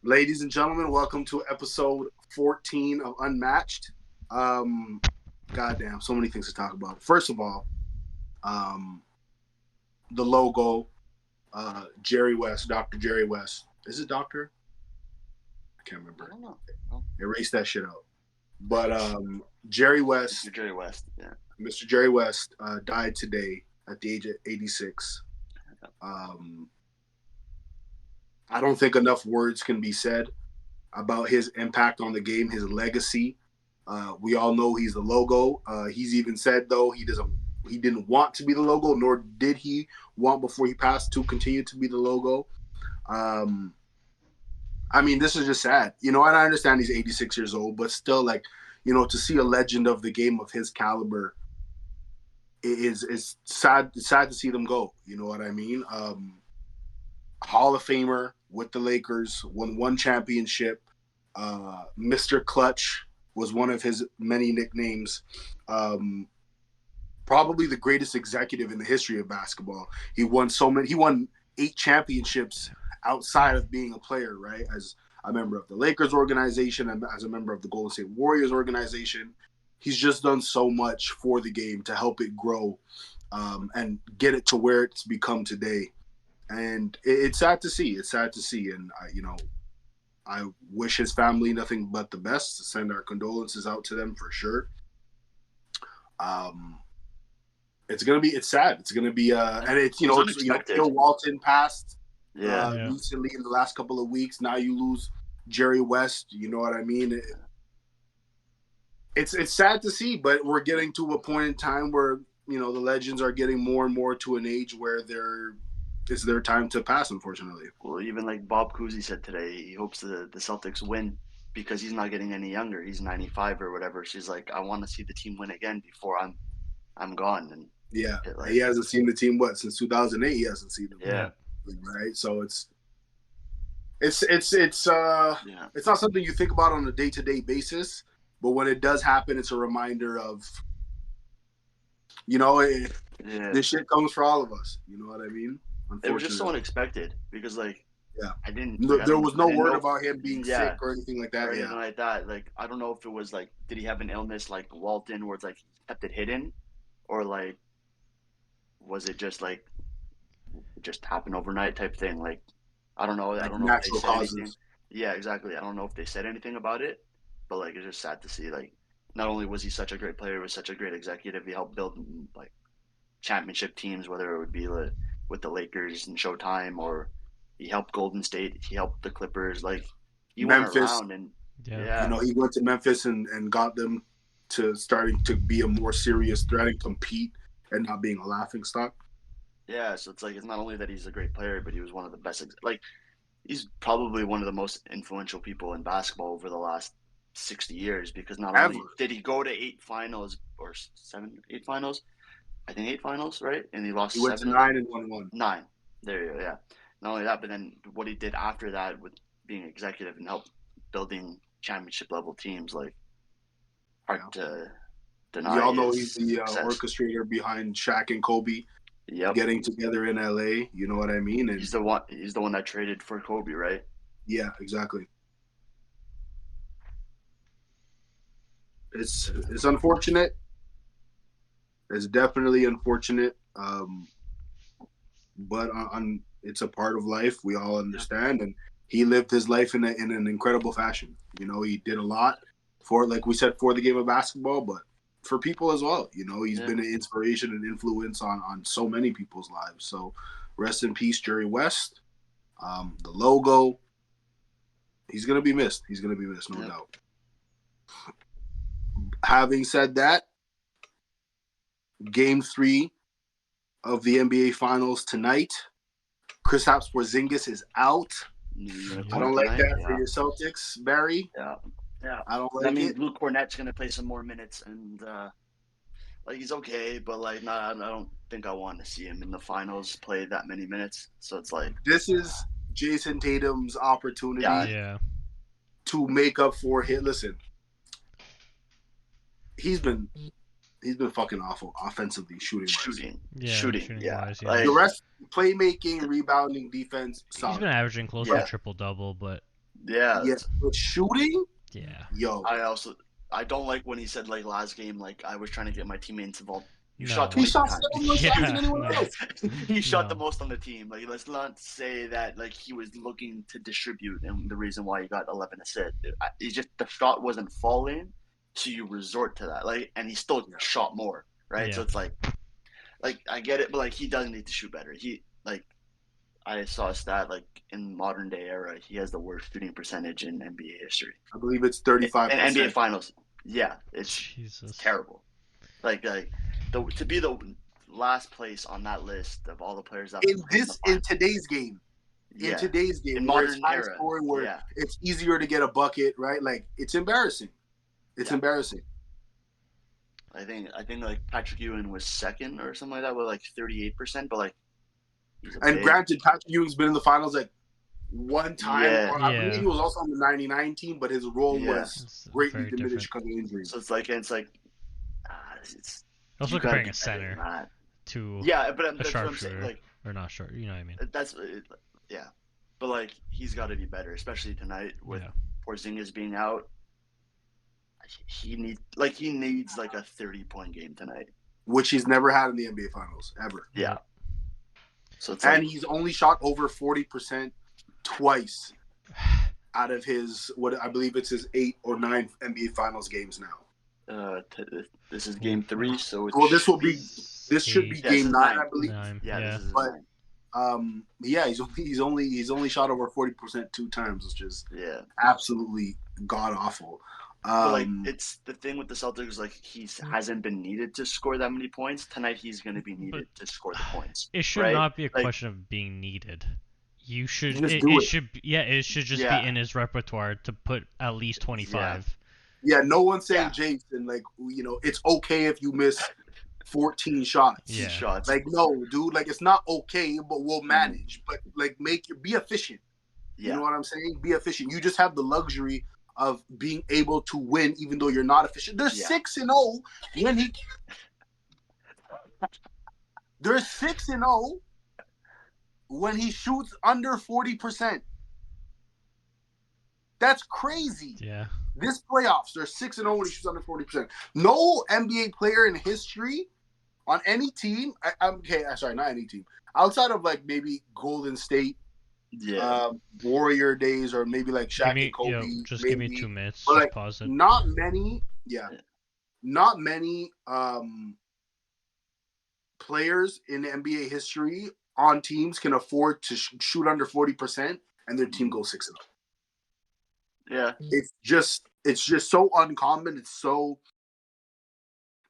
Ladies and gentlemen, welcome to episode 14 of Unmatched. Goddamn, so many things to talk about. First of all, um, the logo, Jerry West, Dr. Jerry West. Is it Doctor? I can't I remember. don't know. Oh, Erase that shit out. But Jerry Mr. West, Jerry West. Yeah. Mr. Jerry West, died today at the age of 86. Um, I don't think enough words can be said about his impact on the game, his legacy. We all know he's the logo. He's even said though he didn't want to be the logo, nor did he want before he passed to continue to be the logo. Um, I mean, this is just sad, and I understand he's 86 years old, but still, like, to see a legend of the game of his caliber is sad. It's sad to see them go. You know what I mean? Hall of Famer with the Lakers, won one championship. Mr. Clutch was one of his many nicknames. Um, Probably the greatest executive in the history of basketball. He won so many. He won 8 championships outside of being a player, right? As a member of the Lakers organization and as a member of the Golden State Warriors organization, he's just done so much for the game to help it grow and get it to where it's become today. And it's sad to see. It's sad to see, and I wish his family nothing but the best. Send our condolences out to them for sure. Um, it's sad. It's gonna be and it's It was Bill unexpected. Walton passed Yeah. Yeah. recently in the last couple of weeks. Now you lose Jerry West. You know what I mean? It's sad to see, but we're getting to a point in time where the legends are getting more and more to an age where it's their time to pass. Unfortunately, Well, even like Bob Cousy said today, he hopes the Celtics win because he's not getting any younger. He's 95 or whatever. She's like, I want to see the team win again before I'm gone. And yeah, it, he like, hasn't seen the team since 2008. He hasn't seen them, yeah, right? So it's yeah, it's not something you think about on a day-to-day basis, but when it does happen, it's a reminder of yeah. this shit comes for all of us. You know what I mean? It was just so Unfortunately, unexpected because like yeah. I didn't No, like there was I no didn't word know about him being sick yeah or anything like or that. anything Yeah, like that. Like I don't know if it was like did he have an illness like Walton where it's like he kept it hidden or like was it just like it just happened overnight type thing. Like I don't know. I like don't know if they natural said anything. causes. Yeah, exactly. I don't know if they said anything about it, but like it's just sad to see. Like not only was he such a great player, he was such a great executive. He helped build like championship teams, whether it would be like, with the Lakers and Showtime or he helped Golden State. He helped the Clippers. Like he went Memphis, around and Yeah. yeah, he went to Memphis and got them to starting to be a more serious threat and compete and not being a laughing stock. yeah. So it's like it's not only that he's a great player, but he was one of the best. Like he's probably one of the most influential people in basketball over the last 60 years because not Ever. only did he go to 8 finals or seven, 8 finals, I think 8 finals, right? And he He lost went to seven, 9 and 1. nine. There you go. Yeah. Not only that, but then what he did after that with being executive and help building championship level teams, like Yeah. hard to We deny all know he's his the success. orchestrator behind Shaq and Kobe Yep. getting together in LA. You know what I mean? And He's the one. He's the one that traded for Kobe, right? yeah, exactly. It's unfortunate. It's definitely unfortunate. But it's a part of life. We all Yeah. understand, and he lived his life in an incredible fashion. He did a lot for, like we said, for the game of basketball, but for people as well. He's Yeah. been an inspiration and influence on so many people's lives. So, rest in peace, Jerry West. The logo, he's gonna be missed. He's gonna be missed, no Yeah. doubt. Having said that, Game 3 of the NBA Finals tonight. Kristaps Porzingis is out. I Yep. don't Unicorn like tonight. that for Yeah. your Celtics, Barry. Yeah. Yeah. I don't That like means it. Luke Cornett's gonna play some more minutes, and like he's okay, but like not. I don't think I want to see him in the finals play that many minutes. So it's like, This is Jason Tatum's yeah, opportunity Yeah. to make up for him. Listen, he's been he's been fucking awful offensively, shooting wise. Yeah. shooting, Shooting yeah, wise, yeah. like The rest, playmaking, rebounding, defense, He's solid. been averaging close to a yeah, triple double, but Yeah, Yeah, but shooting, Yeah. yo, I don't like when he said like last game like I was trying to get my teammates involved. You shot No. he 22 shot times. 7 more shots than Yeah. anyone No. else. He shot the No. most on the team. Like let's not say that like he was looking to distribute and the reason why he got 11 assists. It's just the shot wasn't falling, so you resort to that. Like and he still shot more, right? Yeah. So it's like I get it, but like he does need to shoot better. He like I saw a stat like in modern day era, he has the worst shooting percentage in NBA history. I believe it's In 35%. NBA Finals, yeah, it's Jesus. terrible. Like to be the last place on that list of all the players that In today's game. yeah, in Where it's modern high era, scoring, where yeah. it's easier to get a bucket, right? Like it's embarrassing. It's embarrassing. I think like Patrick Ewing was second or something like that with like 38%, but like granted, Patrick Ewing's been in the finals like one time. Yeah. I believe he was also on the '99 team, but his role was It's greatly very diminished different. because of injuries. So it's like it's Also you gotta comparing be a better center than that. to Yeah, but a that's what I'm saying. sharpshooter, Like or not short. You know what I mean? that's yeah, but like he's got to be better, especially tonight with Porzingis being out. He needs like a 30-point game tonight, which he's never had in the NBA Finals ever. Yeah. So it's and he's only shot over 40% twice out of his what I believe it's his 8 or 9 NBA Finals games now. This is game 3, so this should be game 9, I believe. 9. Yeah, this is but 9. He's only shot over 40% 2 times, which is absolutely god awful. But like it's the thing with the Celtics, like he hasn't been needed to score that many points. Tonight he's going to be needed to score the points. It should not be a question of being needed. You should it should just be in his repertoire to put at least 25. Yeah, no one's saying Jason, like, you know, it's okay if you miss 14 shots. Yeah. Like, no, dude, like it's not okay, but we'll manage. But like be efficient. You know what I'm saying? Be efficient. You just have the luxury of being able to win even though you're not efficient. They're 6-0 when he They're 6-0 when he shoots under 40%. That's crazy. Yeah. This playoffs, they're 6-0 when he shoots under 40%. No NBA player in history on any team, not any team, outside of like maybe Golden State, Warrior days, or maybe like Shaq and Kobe. Give me 2 minutes. But just like, pause it. not many players in NBA history on teams can afford to shoot under 40% and their team goes 6-0. Yeah. It's just so uncommon. It's so,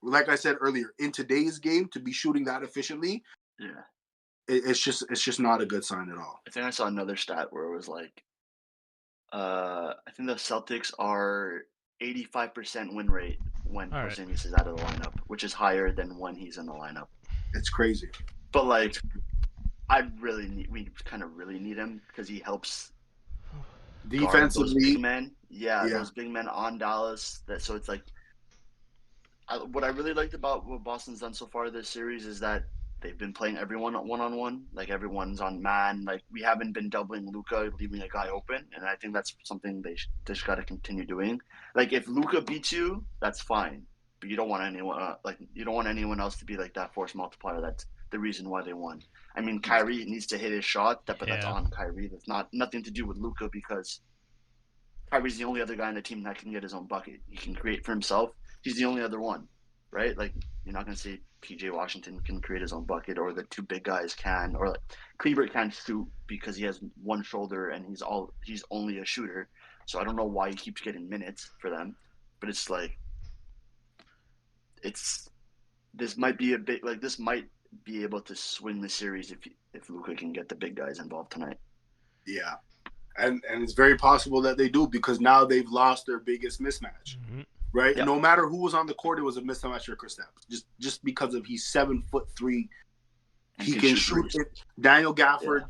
like I said earlier, in today's game, to be shooting that efficiently, it's just not a good sign at all. I think I saw another stat where it was like, I think the Celtics are 85% win rate when Porzingis is out of the lineup, which is higher than when he's in the lineup. It's crazy. But like, we kind of really need him because he helps defensively. Those big men, those big men on Dallas. So it's like, what I really liked about what Boston's done so far this series is that they've been playing everyone one-on-one. Like everyone's on man. Like we haven't been doubling Luka, leaving a guy open, and I think that's something they just got to continue doing. Like if Luka beats you, that's fine, but you don't want anyone else to be like that force multiplier. That's the reason why they won. I mean, Kyrie needs to hit his shot, but that's on Kyrie. That's nothing to do with Luka because Kyrie's the only other guy on the team that can get his own bucket. He can create for himself. He's the only other one, right? Like you're not going to say PJ Washington can create his own bucket, or the 2 big guys can, or like Kleber can't shoot because he has one shoulder and he's only a shooter. So I don't know why he keeps getting minutes for them, but it's like this might be able to swing the series if Luka can get the big guys involved tonight. Yeah, and it's very possible that they do because now they've lost their biggest mismatch. Mm-hmm. Right, no matter who was on the court, it was a mismatch for Kristaps. Just because of he's 7'3", he can shoot. Daniel Gafford,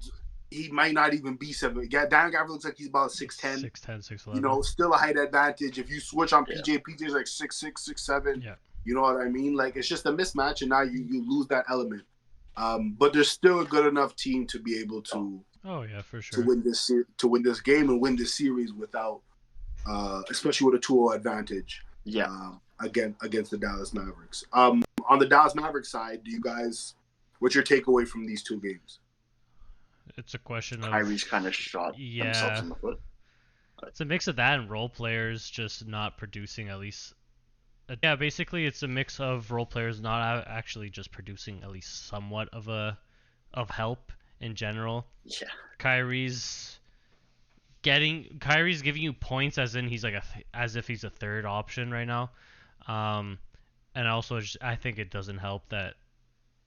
he might not even be 7. Daniel Gafford looks like he's about 6'10". 6'11". You know, still a height advantage. If you switch on PJ's like 6'6", 6'7". Yeah. You know what I mean? Like it's just a mismatch, and now you lose that element. But they're still a good enough team to be able to Oh yeah, for sure. To win this game and win this series without, especially with a 2-0 advantage. Yeah. Against the Dallas Mavericks. On the Dallas Mavericks side, what's your takeaway from these two games? It's a question of Kyrie's kind of shot themselves in the foot. It's a mix of that and role players just not producing at least. Yeah, basically it's a mix of role players not actually just producing at least somewhat of help in general. Yeah. Kyrie's giving you points as in he's like as if he's a third option right now. And also I think it doesn't help that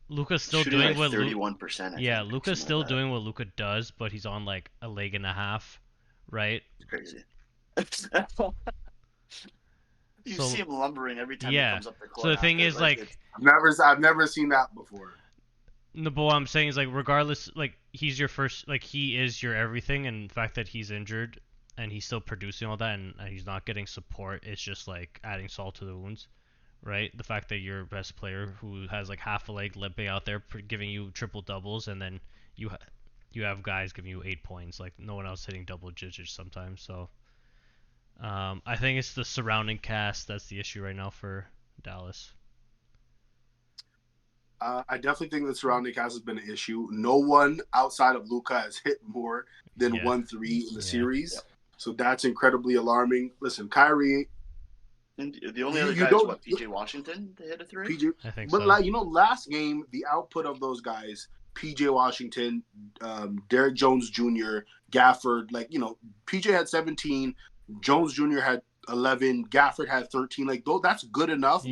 Luka's still shooting doing like what 31%. Yeah, Luka's still doing what Luka does, but he's on like a leg and a half, right? It's crazy. You see him lumbering every time he comes up the court. So the thing is, like I've never seen that before. No, but what I'm saying is, like, regardless, like, he's your first, like, he is your everything, and the fact that he's injured and he's still producing all that and he's not getting support, it's just like adding salt to the wounds, right? The fact that your best player who has like half a leg limping out there giving you triple doubles, and then you have guys giving you 8 points, like no one else hitting double digits sometimes. So I think it's the surrounding cast that's the issue right now for Dallas. I definitely think the surrounding cast has been an issue. No one outside of Luka has hit more than 1-3 in the series. Yeah. So that's incredibly alarming. Listen, Kyrie. And the only other guy is what, PJ Washington to hit a 3? I think but so. Like, last game, the output of those guys, PJ Washington, Derrick Jones Jr., Gafford, PJ had 17, Jones Jr. had 11, Gafford had 13. Like, that's good enough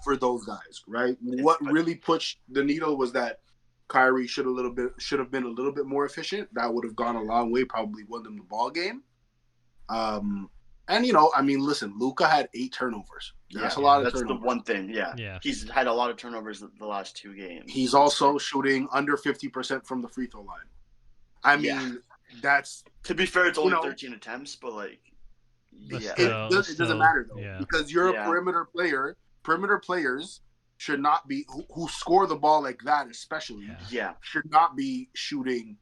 for those guys, right? What really pushed the needle was that Kyrie should have been a little bit more efficient. That would have gone a long way, probably won them the ball game. And listen, Luka had 8 turnovers. That's a lot of turnovers. That's the one thing, yeah. He's had a lot of turnovers the last 2 games. He's also shooting under 50% from the free throw line. I mean, that's... To be fair, it's only 13 attempts, but it doesn't matter, though, because you're a perimeter player. Perimeter players should not be... Who score the ball like that, especially, should not be shooting...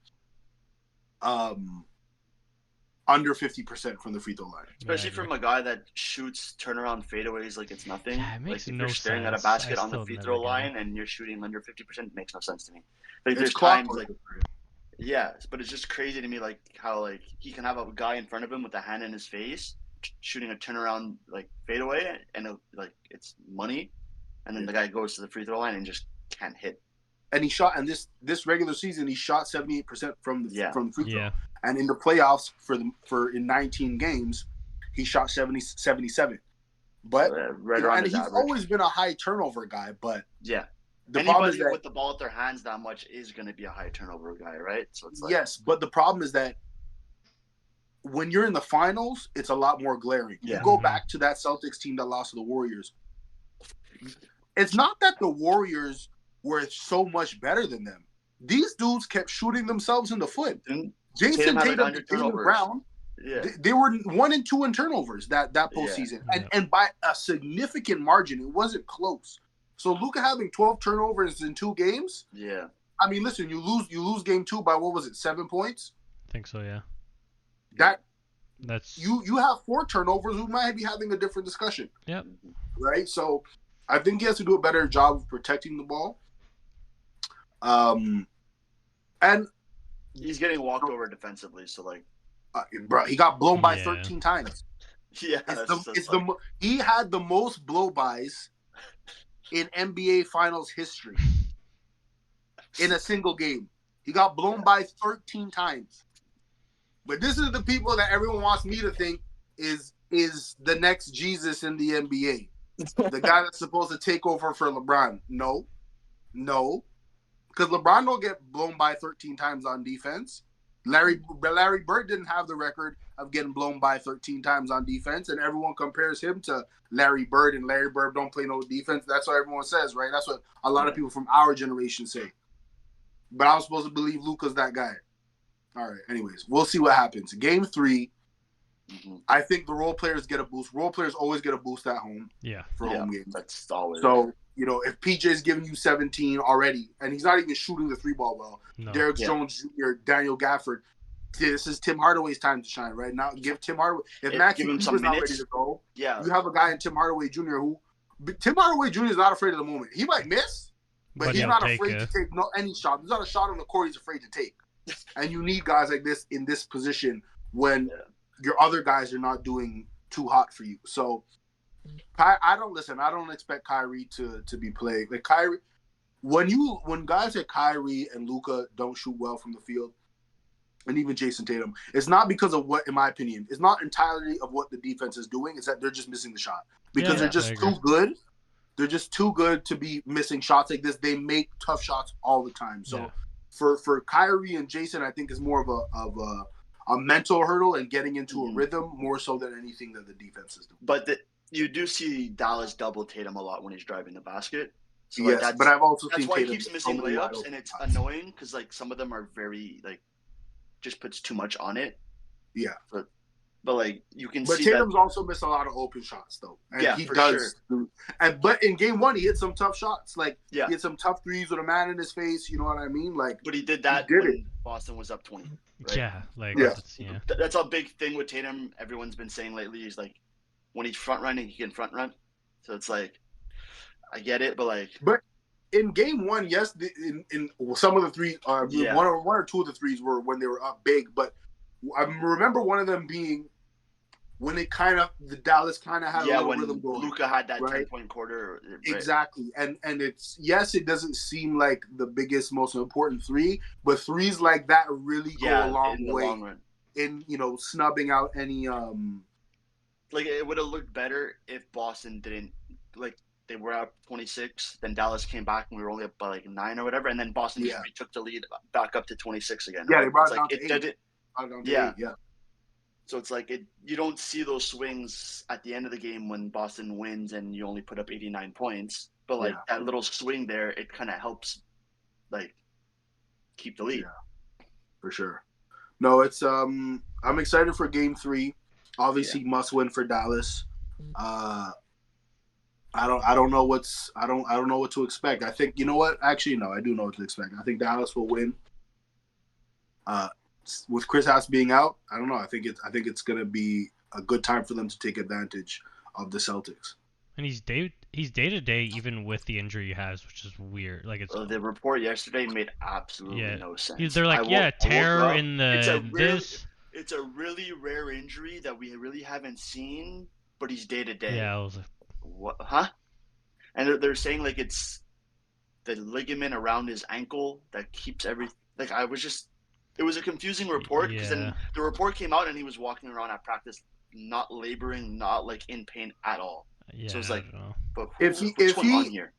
under 50% from the free throw line. Especially from a guy that shoots turnaround fadeaways like it's nothing. Yeah, it makes if no you're staring sense. at a basket on the free throw line and you're shooting under 50%, it makes no sense to me. Like, there's times but it's just crazy to me how he can have a guy in front of him with a hand in his face shooting a turnaround fadeaway and it's money, and then the guy goes to the free throw line and just can't hit. And he shot, and this regular season he shot 78% from the free throw. Yeah. And in the playoffs in 19 games, he shot 77. But and he's always been a high turnover guy. But the problem is that with the ball at their hands that much is going to be a high turnover guy, right? So it's yes, but the problem is that when you're in the finals, it's a lot more glaring. You go back to that Celtics team that lost to the Warriors. It's not that the Warriors were so much better than them. These dudes kept shooting themselves in the foot. Jason Tatum, Jaylen Brown, they were 1 and 2 in turnovers that postseason, and by a significant margin. It wasn't close. So Luka having 12 turnovers in 2 games. Yeah. I mean, listen, you lose game 2 by what was it, 7 points? I think so. Yeah. That's you have 4 turnovers. We might be having a different discussion. Yep. Right. So I think he has to do a better job of protecting the ball. And he's getting walked over defensively, so bro, he got blown by 13 times. Yeah, he had the most blow-bys in NBA Finals history in a single game. He got blown by 13 times. But this is the people that everyone wants me to think is the next Jesus in the NBA. The guy that's supposed to take over for LeBron. No. Because LeBron don't get blown by 13 times on defense. Larry Bird didn't have the record of getting blown by 13 times on defense, and everyone compares him to Larry Bird, and Larry Bird don't play no defense. That's what everyone says, right? That's what a lot of people from our generation say. But I was supposed to believe Luka's that guy. All right, anyways, we'll see what happens. Game 3, Mm-hmm. I think the role players get a boost. Role players always get a boost at home. Yeah. For home games. That's always. So, if PJ's giving you 17 already, and he's not even shooting the 3-ball well, Derek Jones Jr., Daniel Gafford, this is Tim Hardaway's time to shine right now. Give Tim Hardaway. If Maxi Kleber's not ready to go, you have a guy in Tim Hardaway Jr. who Tim Hardaway Jr. is not afraid of the moment. He might miss, but he's not afraid to take any shot. There's not a shot on the court he's afraid to take. And you need guys like this in this position when your other guys are not doing too hot for you. So I don't expect Kyrie to be playing. Like Kyrie, when guys like Kyrie and Luka don't shoot well from the field, and even Jason Tatum, it's not because of what, in my opinion, it's not entirely of what the defense is doing. It's that they're just missing the shot because they're just too good. They're just too good to be missing shots like this. They make tough shots all the time. So for Kyrie and Jason, I think is more of a mental hurdle and getting into a rhythm more so than anything that the defense is doing. But you do see Dallas double Tatum a lot when he's driving the basket. So yes, but I've also seen why Tatum he keeps missing layups, and it's annoying because like some of them are very like just puts too much on it. Yeah. But like you can see Tatum's also missed a lot of open shots though. And he does. Sure. But in game 1 he hit some tough shots. Like he hit some tough threes with a man in his face, you know what I mean? Like but he did that when Boston was up 20. Right? Yeah. That's a big thing with Tatum. Everyone's been saying lately is like when he's front running, he can front run. So it's like I get it, but in game 1, yes, in some of the threes, one or two of the threes were when they were up big. But I remember one of them being when the Dallas kind of had a little rhythm going. Luka had that 10-point quarter. Right? Exactly, and it's it doesn't seem like the biggest, most important three, but threes like that really go a long way long run. In snubbing out any Like it would have looked better if Boston didn't they were up 26, then Dallas came back and we were only up by 9 or whatever, and then Boston just took the lead back up to 26 again. Yeah, right? they brought it down to 8. Yeah. So it's like you don't see those swings at the end of the game when Boston wins and you only put up 89 points, but that little swing there, it kind of helps keep the lead. Yeah, for sure. No, it's I'm excited for game 3. Obviously, must win for Dallas. I don't know what to expect. I think actually no, I do know what to expect. I think Dallas will win. With Chris House being out, I don't know. I think it's gonna be a good time for them to take advantage of the Celtics. And he's day to day even with the injury he has, which is weird. Like it's the report yesterday made absolutely no sense. They're like tear in the It's a really rare injury that we really haven't seen, but he's day to day. Yeah, I was like, what? Huh? And they're saying it's the ligament around his ankle that keeps everything. It was a confusing report because then the report came out and he was walking around at practice, not laboring, not in pain at all. Yeah, so it's but what's going on here?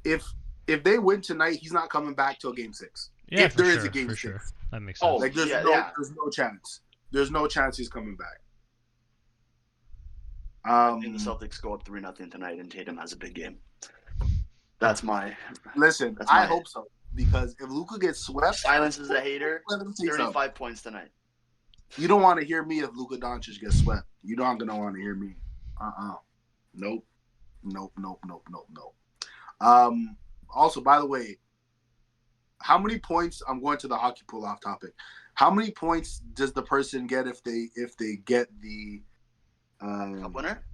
If they win tonight, he's not coming back till game 6. Yeah, if there is a game 6, sure. That makes sense. There's no chance. There's no chance he's coming back. I think the Celtics go up 3-0 tonight, and Tatum has a big game. That's my. Listen, I hope so because if Luka gets swept, silences a hater. 35 points tonight. You don't want to hear me if Luka Doncic gets swept. You're not gonna want to hear me. Nope. Also, by the way, how many points? I'm going to the hockey pool off topic. How many points does the person get if they get the cup winner?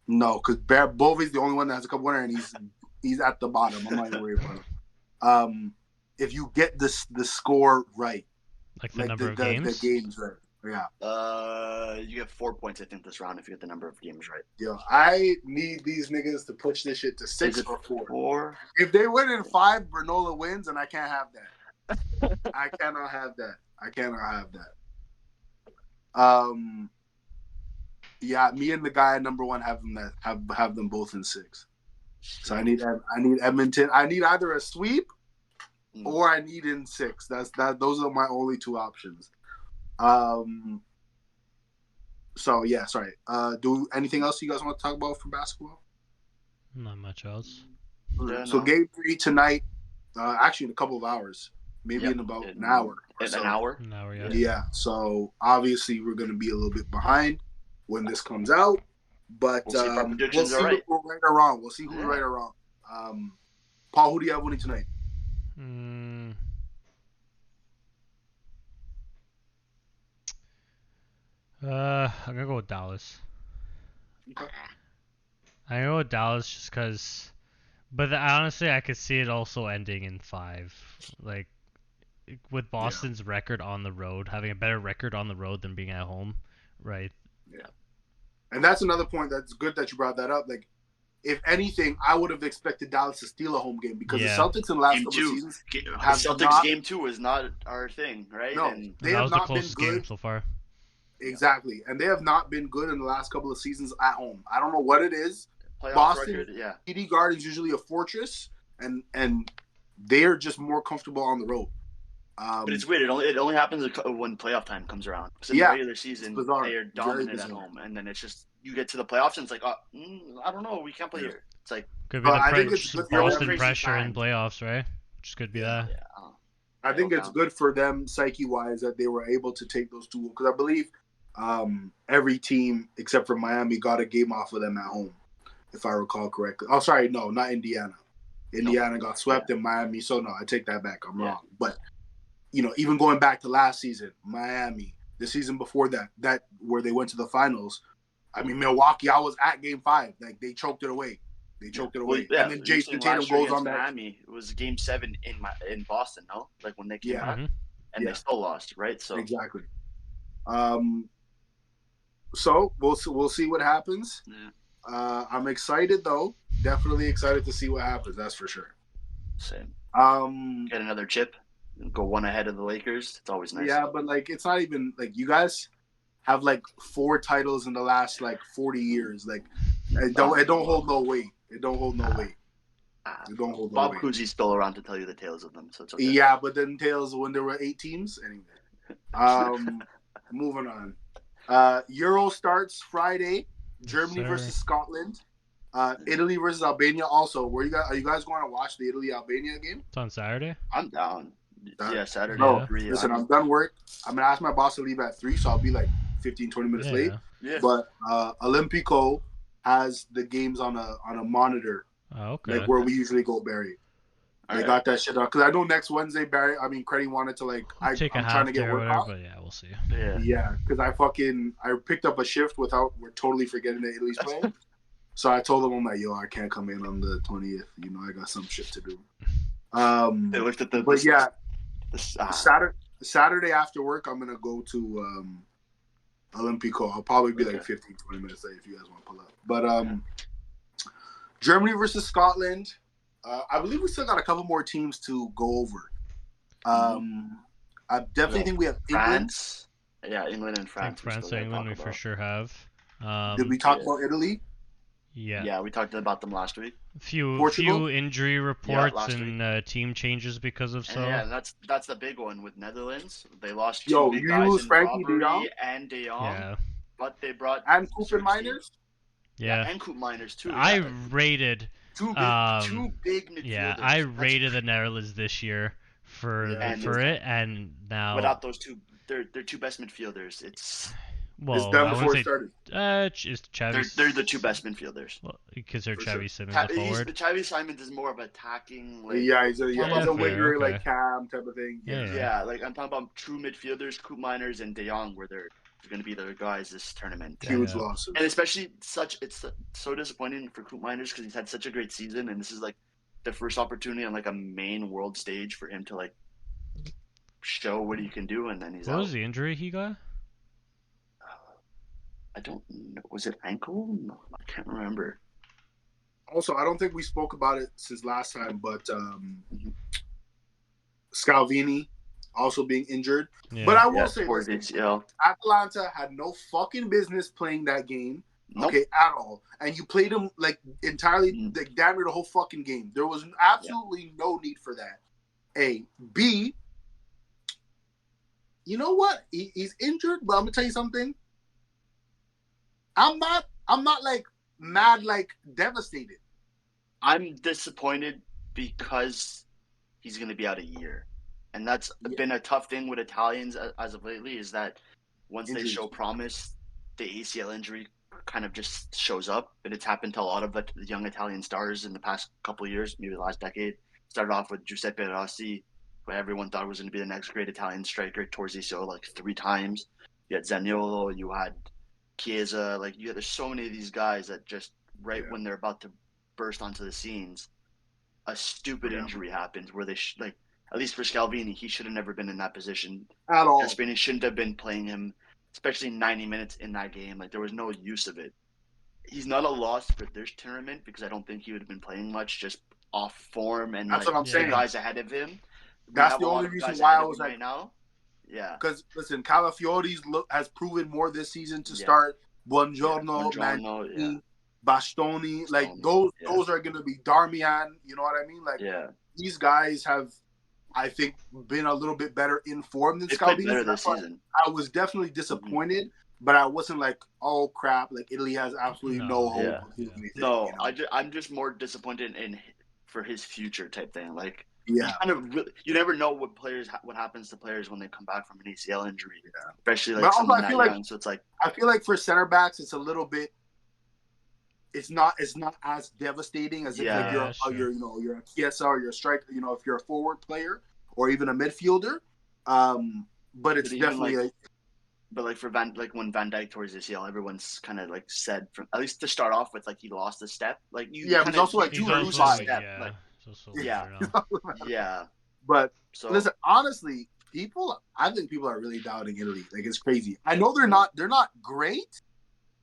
No, because Bovey's the only one that has a cup winner, and he's at the bottom. I'm not even worried about him. If you get the score right, the number of games, the games right, yeah. You get 4 points, I think, this round if you get the number of games right. Yo, I need these niggas to push this shit to 6 or 4. 4. If they win in 5, Bernola wins, and I can't have that. I cannot have that. Yeah, me and the guy at number 1 have them both in 6. So I need Edmonton. I need either a sweep or I need in 6. Those are my only 2 options. So yeah, sorry. Do anything else you guys want to talk about for basketball? Not much else. Game 3 tonight. Actually, in a couple of hours, maybe in about an hour or in so. an hour. An hour, yeah. Yeah. So obviously we're going to be a little bit behind when this comes out, but We'll see if our predictions we'll see are right. if we're right or wrong. We'll see who's right or wrong. Paul, who do you have winning tonight? I'm gonna go with Dallas. Okay. I'm gonna go with Dallas just because. But honestly, I could see it also ending in 5. Like, with Boston's record on the road, having a better record on the road than being at home, right? Yeah. And that's another point that's good that you brought that up. Like, if anything, I would have expected Dallas to steal a home game because the Celtics in the last couple of seasons have Celtics game 2 is not our thing, right? No, they have not been good game so far. Exactly, and they have not been good in the last couple of seasons at home. I don't know what it is. Playoff Boston, record, yeah. TD Garden's usually a fortress, and they're just more comfortable on the road. But it's weird. It only happens when playoff time comes around. Because in the regular season, they are dominant at home, and then it's just you get to the playoffs and it's like, I don't know, we can't play here. It's like could be the Boston pressure in playoffs, right? Just could be that. Yeah. I think it's good for them psyche-wise that they were able to take those 2 because I believe every team except for Miami got a game off of them at home, if I recall correctly. Oh, sorry, no, not Indiana. Indiana got swept in Miami, so no, I take that back. I'm wrong. But even going back to last season, Miami, the season before that where they went to the finals. I mean, Milwaukee, I was at Game 5. Like they choked it away. Well, and then Jason Tatum goes on Miami. It was Game 7 in Boston, no? Like when they came back, and they still lost, right? So exactly. So we'll see what happens. Yeah. I'm excited though. Definitely excited to see what happens. That's for sure. Same. Get another chip. Go 1 ahead of the Lakers. It's always nice. Yeah, but like it's not even like you guys have like 4 titles in the last like 40 years. Like it don't hold no weight. It don't hold no weight. Bob Cousy's still around to tell you the tales of them, so it's okay. Yeah, but then tales when there were 8 teams anyway. Moving on. Euro starts Friday. Germany versus Scotland. Italy versus Albania. Also, are you guys going to watch the Italy-Albania game? It's on Saturday. I'm down. Yeah, Saturday. No, listen, I'm done work. I'm going to ask my boss to leave at 3, so I'll be like 15, 20 minutes late. Yeah. But Olympico has the games on a monitor. Oh, okay. Like where we usually go, Barry. They got that shit up. Because I know next Wednesday, Barry, Creddy wanted to like, I'm trying to get work off. But yeah, we'll see. Yeah, because I picked up a shift we're totally forgetting that Italy's playing. So I told him, I'm like, yo, I can't come in on the 20th. I got some shit to do. They looked at Saturday after work, I'm going to go to Olympico. I'll probably be like 15, 20 minutes late if you guys want to pull up. But Germany versus Scotland. I believe we still got a couple more teams to go over. I definitely think we have France. England and France. France and England we for sure have. Did we talk about Italy? Yeah, we talked about them last week. Few injury reports and team changes because of so. And that's the big one with Netherlands. They lost 2 big guys in Frankie De Jong and De Jong. Yeah. But they brought and Cooper Miners. Yeah, and Coop Miners too. I rated two big midfielders. Yeah, I rated the Netherlands this year for it, and now without those 2, they're 2 best midfielders. It's done before it started. Is Xavi? They're the 2 best midfielders. Well, because they're Xavi Simons a forward. Xavi Simons is more of attacking. He's a winger, like Cam type of thing. Yeah, like I'm talking about true midfielders, Coop Miners and De Jong, where they're going to be the guys this tournament. Huge losses. And especially it's so disappointing for Coop Miners because he's had such a great season, and this is like the first opportunity on like a main world stage for him to like show what he can do, and then he's out. What was the injury he got? I don't know. Was it ankle? No, I can't remember. Also, I don't think we spoke about it since last time, but Scalvini also being injured. Yeah. But I will say this. Atalanta had no fucking business playing that game. Nope. Okay, at all. And you played them like entirely, like, damn near the whole fucking game. There was absolutely no need for that. A. B. You know what? He's injured, but I'm gonna tell you something. I'm not like mad, like devastated. I'm disappointed because he's gonna be out a year. And that's been a tough thing with Italians as of lately, is that once Injuries. they show promise, the ACL injury kind of just shows up. And it's happened to a lot of the young Italian stars in the past couple of years, maybe the last decade. Started off with Giuseppe Rossi, who everyone thought was going to be the next great Italian striker, towards ACL like 3 times. You had Zaniolo, you had Chiesa, there's so many of these guys that just when they're about to burst onto the scenes, a stupid injury happens where they at least for Scalvini, he should have never been in that position at all. Gaspini shouldn't have been playing him, especially 90 minutes in that game. Like, there was no use of it. He's not a loss for this tournament because I don't think he would have been playing much, just off form and that's what I'm saying. Guys ahead of him. That's the only reason why I was like, right now. Yeah. Because listen, Calafiori's has proven more this season to start. Buongiorno, Mancini, Bastoni, like those are gonna be Darmian. You know what I mean? Like, these guys have, I think, been a little bit better informed than Scalvini. Better this season. I was definitely disappointed, but I wasn't like, oh crap, like Italy has absolutely no hope. Yeah. No, I'm just more disappointed in for his future type thing. Like, you never know what happens to players when they come back from an ACL injury, especially like someone that young. So it's like, I feel like for center backs, it's a little bit. It's not as devastating as if you're a Chiesa or you're a striker, if you're a forward player or even a midfielder. But it's definitely but like for when Van Dijk towards ACL, everyone's kind of like said, from at least to start off with, like he lost a step. Like he's also like 205. But listen, honestly, I think people are really doubting Italy. Like, it's crazy. I know they're not great.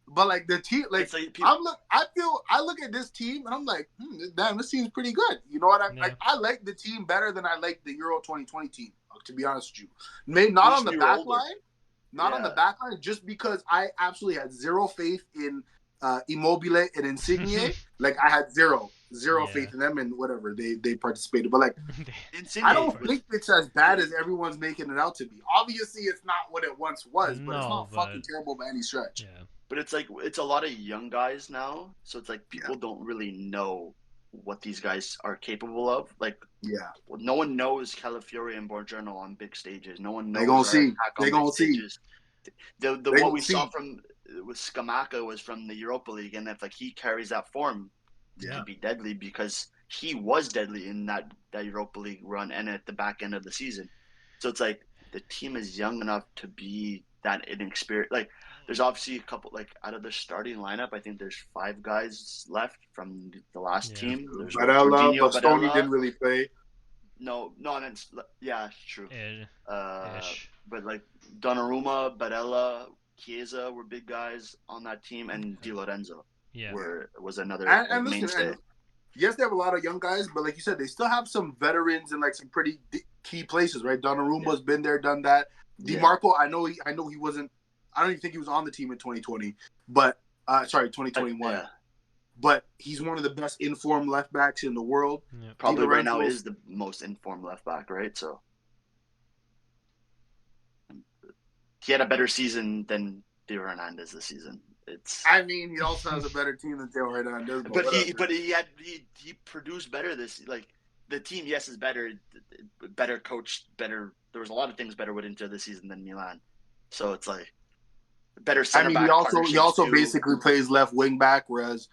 But like the team, I look at this team and I'm like, damn, this team's pretty good. You know what like? I like the team better than I like the Euro 2020 team. To be honest with you, maybe not on the back line, on the back line, just because I absolutely had zero faith in Immobile and Insigne. Like, I had zero faith in them, and whatever they participated. But like, I don't think it's as bad as everyone's making it out to be. Obviously, it's not what it once was, but it's not fucking terrible by any stretch. Yeah. But it's like, it's a lot of young guys now, so it's like people don't really know what these guys are capable of. Like, no one knows Calafiori and Buongiorno on big stages. No one knows. They're gonna see. What we saw with Scamacca was from the Europa League, and if like he carries that form, he could be deadly, because he was deadly in that Europa League run and at the back end of the season. So it's like the team is young enough to be that inexperienced. Like, there's obviously a couple, like, out of the starting lineup, I think there's 5 guys left from the last team. There's Bastoni didn't really play. No, it's, true. Ish. But like Donnarumma, Barella, Chiesa were big guys on that team, and Di Lorenzo was another mainstay. And yes, they have a lot of young guys, but like you said, they still have some veterans in like some pretty key places, right? Donnarumma's been there, done that. DiMarco, I know he wasn't. I don't even think he was on the team in 2020, but 2021. But he's one of the best informed left backs in the world. Yeah. Probably right now is the most informed left back, right? So he had a better season than Theo Hernandez this season. He also has a better team than Theo Hernandez. But he produced better this. Like, the team, yes, is better coached, better. There was a lot of things better went into the season than Milan. So it's like better center back. He also basically plays left wing back, whereas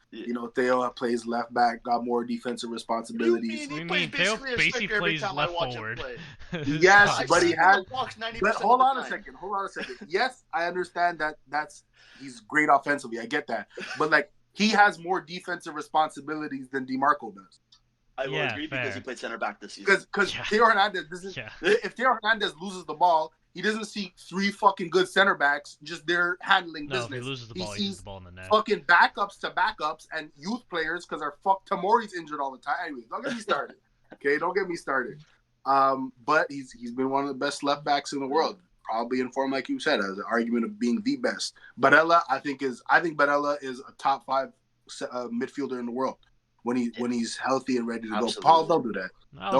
Theo plays left back, got more defensive responsibilities. Theo basically plays left forward. Yes, but he has. But hold on a second. Yes, I understand that he's great offensively. I get that, but like, he has more defensive responsibilities than DiMarco does. I will agree, because he played center back this season. Because Theo Hernandez if Theo Hernandez loses the ball, he doesn't see 3 fucking good center backs just there handling business. If he loses the ball, he sees the ball in the net. Fucking backups to backups and youth players, because Tamori's injured all the time. Anyway, don't get me started. Okay, don't get me started. But he's been one of the best left backs in the world. Probably in form, like you said, as an argument of being the best. Barella, I think Barella is a top 5 midfielder in the world when he's healthy and ready to go. Paul, don't do that. I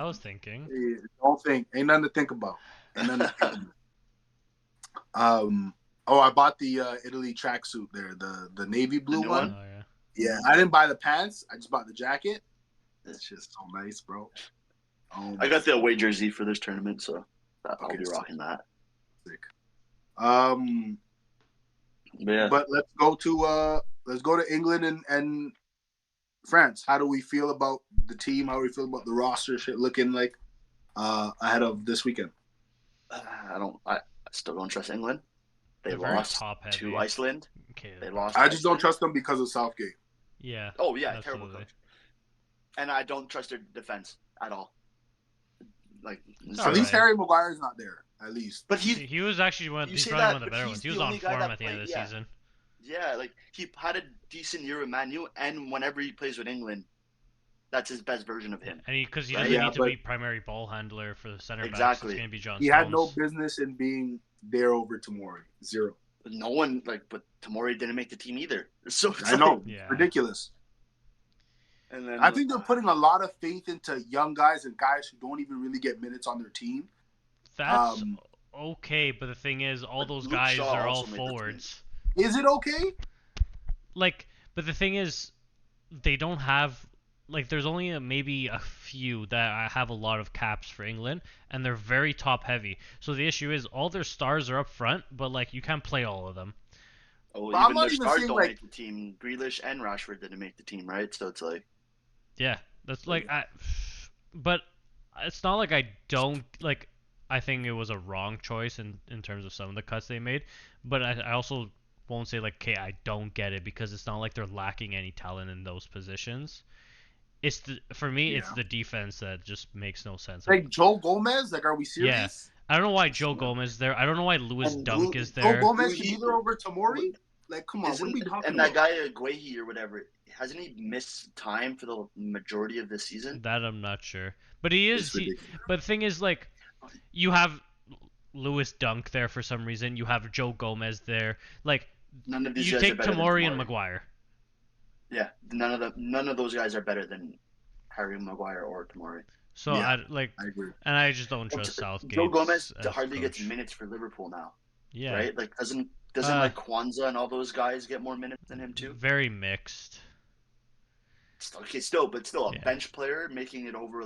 was thinking. Don't think. Ain't nothing to think about. I bought the Italy tracksuit there, the navy blue one. Oh, yeah, I didn't buy the pants. I just bought the jacket. It's just so nice, bro. I got the away jersey for this tournament, so I'll be sick. rocking that. Sick. Yeah. But let's go to England and France. How do we feel about the team? How do we feel about the roster shit looking like ahead of this weekend? I still don't trust England. They They're very lost top-heavy. to Iceland. Okay, They lost. I just don't Iceland. trust them because of Southgate. Yeah. Oh yeah, absolutely. terrible coach. And I don't trust their defense at all. Like At least Harry Maguire's not there. At least, but he was actually he's probably one of the better ones. He was on form at the end of the season. Yeah, like he had a decent year with Man U, and whenever he plays with England, that's his best version of him. And because he doesn't need to be primary ball handler for the center backs. Exactly. It's going to be John He Stones. had no business in being there over Tomori. Zero. But no one but Tomori didn't make the team either. So I know, yeah. ridiculous. And then I think they're putting a lot of faith into young guys and guys who don't even really get minutes on their team. That's okay, but the thing is, all those guys are all forwards. Is it okay? But the thing is, they don't have there's only maybe a few that have a lot of caps for England, and they're very top heavy. So the issue is, all their stars are up front, but you can't play all of them. Oh, well, even their stars don't make the team. Grealish and Rashford didn't make the team, right? So it's yeah, that's but it's not like I don't I think it was a wrong choice in terms of some of the cuts they made, but I also won't say okay, I don't get it, because it's not like they're lacking any talent in those positions. It's for me, it's the defense that just makes no sense. Like Joe Gomez, are we serious? Yeah. I don't know why Joe Gomez is there. I don't know why Lewis Dunk is there. Joe Gomez should be there over Tomori? Come on, what are we talking about? And that guy Guehi or whatever, hasn't he missed time for the majority of this season? That I'm not sure. But he is. But the thing is, you have Lewis Dunk there for some reason. You have Joe Gomez there. None of these you guys take are better Tomori than and Maguire. Yeah, none of those guys are better than Harry Maguire or Tomori. So I agree. And I just don't trust Southgate. Joe Gomez hardly gets minutes for Liverpool now. Yeah. Right? Doesn't Kwanzaa and all those guys get more minutes than him too? Very mixed. Still a bench player making it over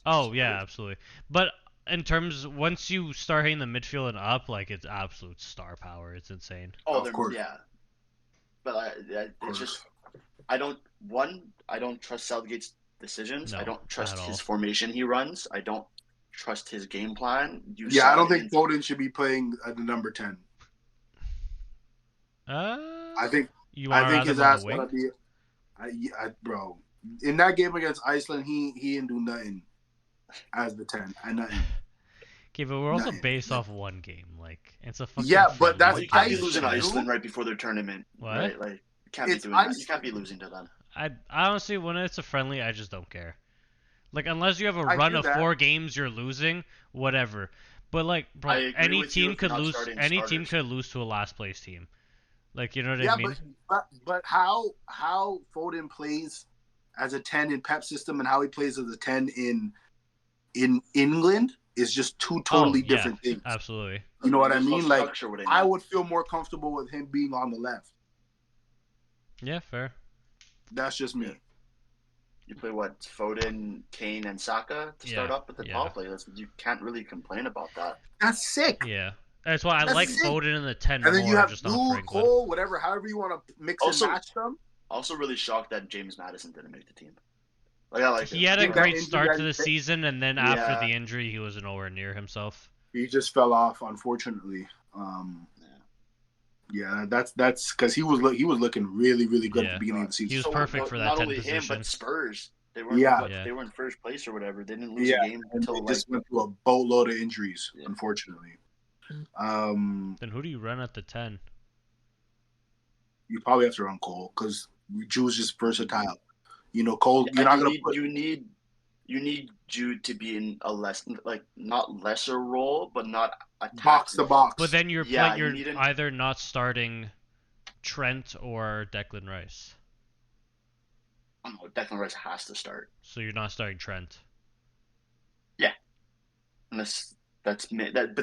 Oh yeah, absolutely. But in terms, once you start hitting the midfield and up, it's absolute star power. It's insane. Oh, of course. Yeah. But it's just I don't trust Southgate's decisions. No, I don't trust his formation he runs. I don't trust his game plan. I don't think Foden should be playing at the number 10. I think his ass gotta be. Bro, in that game against Iceland, he didn't do nothing as the 10. Nothing. Okay, but we're also based off one game. It's a fucking but that's you can't be losing Iceland right before their tournament. What? Right? You can't be doing that. You can't be losing to them. I honestly, when it's a friendly, I just don't care. Unless you have a run of 4 games you're losing, whatever. But bro, any team could lose. Any team could lose to a last place team. You know what I mean? But how Foden plays as a 10 in Pep's system and how he plays as a 10 in England is just two totally different things. Absolutely. You know what I mean? I would feel more comfortable with him being on the left. Yeah, fair. That's just me. You play Foden, Kane, and Saka to start up at the top. You can't really complain about that. That's sick. Yeah. That's why I like Foden in the 10 and then you have just Blue, Cole, however you want to mix and match them. Also really shocked that James Maddison didn't make the team. He had a great start to the season, and then after the injury, he was nowhere near himself. He just fell off, unfortunately. That's because he was looking really, really good at the beginning of the season. He was perfect for that 10 position. Not only him, but Spurs. They were in first place or whatever. They didn't lose a game until they just went through a boatload of injuries, unfortunately. Then who do you run at the 10? You probably have to run Cole because Jude's just versatile. Cole. You're not gonna put. You need Jude to be in a not lesser role, but not box to box. But then you're either not starting Trent or Declan Rice. I don't know. Declan Rice has to start. So you're not starting Trent. Yeah, unless but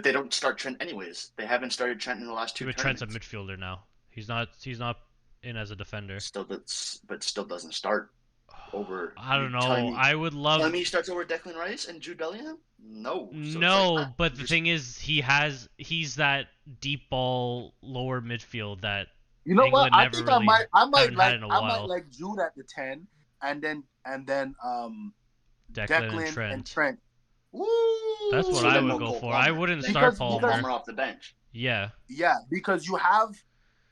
they don't start Trent anyways. They haven't started Trent in the last 2 But Trent's a midfielder now. He's not in as a defender. Still doesn't start. over. I don't You telling know. me, I would love. telling me he starts over Declan Rice and Jude Bellingham? No. So No, it's like, but the thing is, he's that deep ball lower midfield that You know what? England I never think really haven't had in a I might while. like Jude at the 10, and then Declan and Declan and Trent. Trent. Woo! That's what so I then would no go Cole for. Palmer. I wouldn't Then start Cole Palmer. Palmer off the bench. Yeah. Yeah, because you have.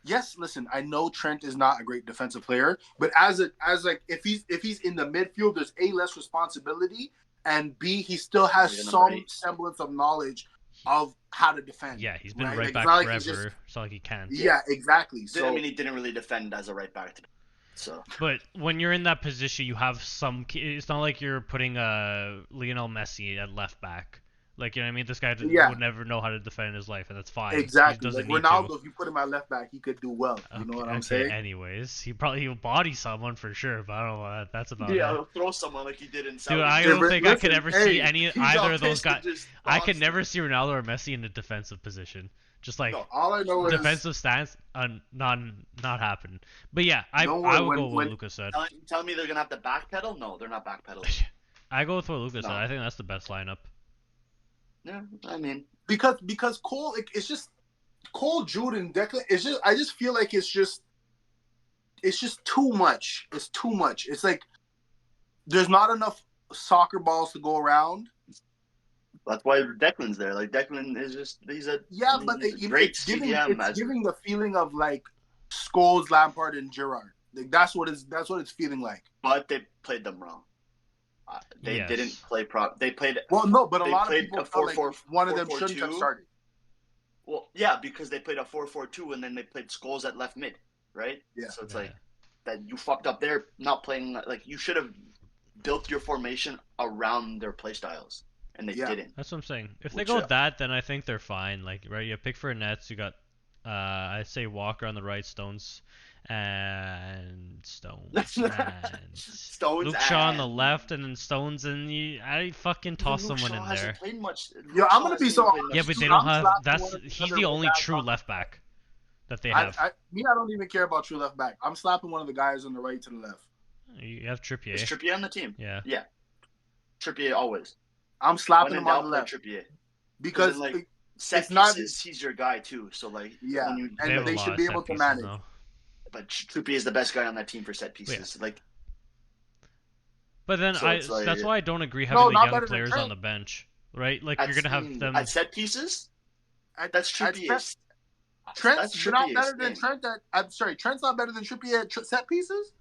Yes, listen. I know Trent is not a great defensive player, but as like if he's in the midfield, there's A, less responsibility, and B, he still has some semblance of knowledge of how to defend. Yeah, he's been right right like, back like forever. It's not like he can't. Yeah, exactly. So I mean, he didn't really defend as a right back. So. But when you're in that position, you have some. It's not like you're putting Lionel Messi at left back. Like, you know what I mean? This guy would never know how to defend in his life, and that's fine. Exactly. He doesn't like need Ronaldo, to. if you put him at left back, he could do well. You know what I'm saying? Anyways, he'll body someone for sure, but I don't know. That's about it. Yeah, he'll throw someone like he did in Saudi. Dude, I don't think I could ever see either of those guys. I could never see Ronaldo or Messi in a defensive position. Just like all I know defensive stance, not happening. But yeah, I would go with what Lucas said. Tell me they're gonna have to backpedal? No, they're not backpedaling. I go with what Lucas said. I think that's the best lineup. Yeah, I mean, because Cole, it's just Cole, Jude, and Declan. I just feel like it's just too much. It's too much. It's like there's not enough soccer balls to go around. That's why Declan's there. Like Declan is just he's a great CDM. It's giving the feeling of like Scholes, Lampard, and Gerrard. Like that's what it's feeling like. But they played them wrong. They didn't play prop. They played well, no, but a lot of people felt like one of them shouldn't have started. Well, yeah, because they played a 4-4-2 and then they played Scholes at left mid, right? Yeah. So it's like that you fucked up there, not playing like you should have built your formation around their play styles, and they didn't. That's what I'm saying. If they go that, then I think they're fine. Like, right, you pick for Nets, you got I'd say Walker on the right, Stones and Luke Shaw on the left, and then Stones, and I fucking toss someone in there. Yeah, I'm gonna be so. Yeah, but they don't have. He's the only true left back that they have. I don't even care about true left back. I'm slapping one of the guys on the right to the left. You have Trippier. Is Trippier on the team? Yeah. Yeah. Trippier always. I'm slapping him on the left. Trippier. Because like set pieces, he's your guy too. So like and they should be able to manage. Though. But Trippier is the best guy on that team for set pieces. Like. But then that's why I don't agree having the young players on the bench, right? Like you're gonna have them at set pieces. That's Trippier. Trent's not better than Trent. Trent's not better than Trippier at set pieces.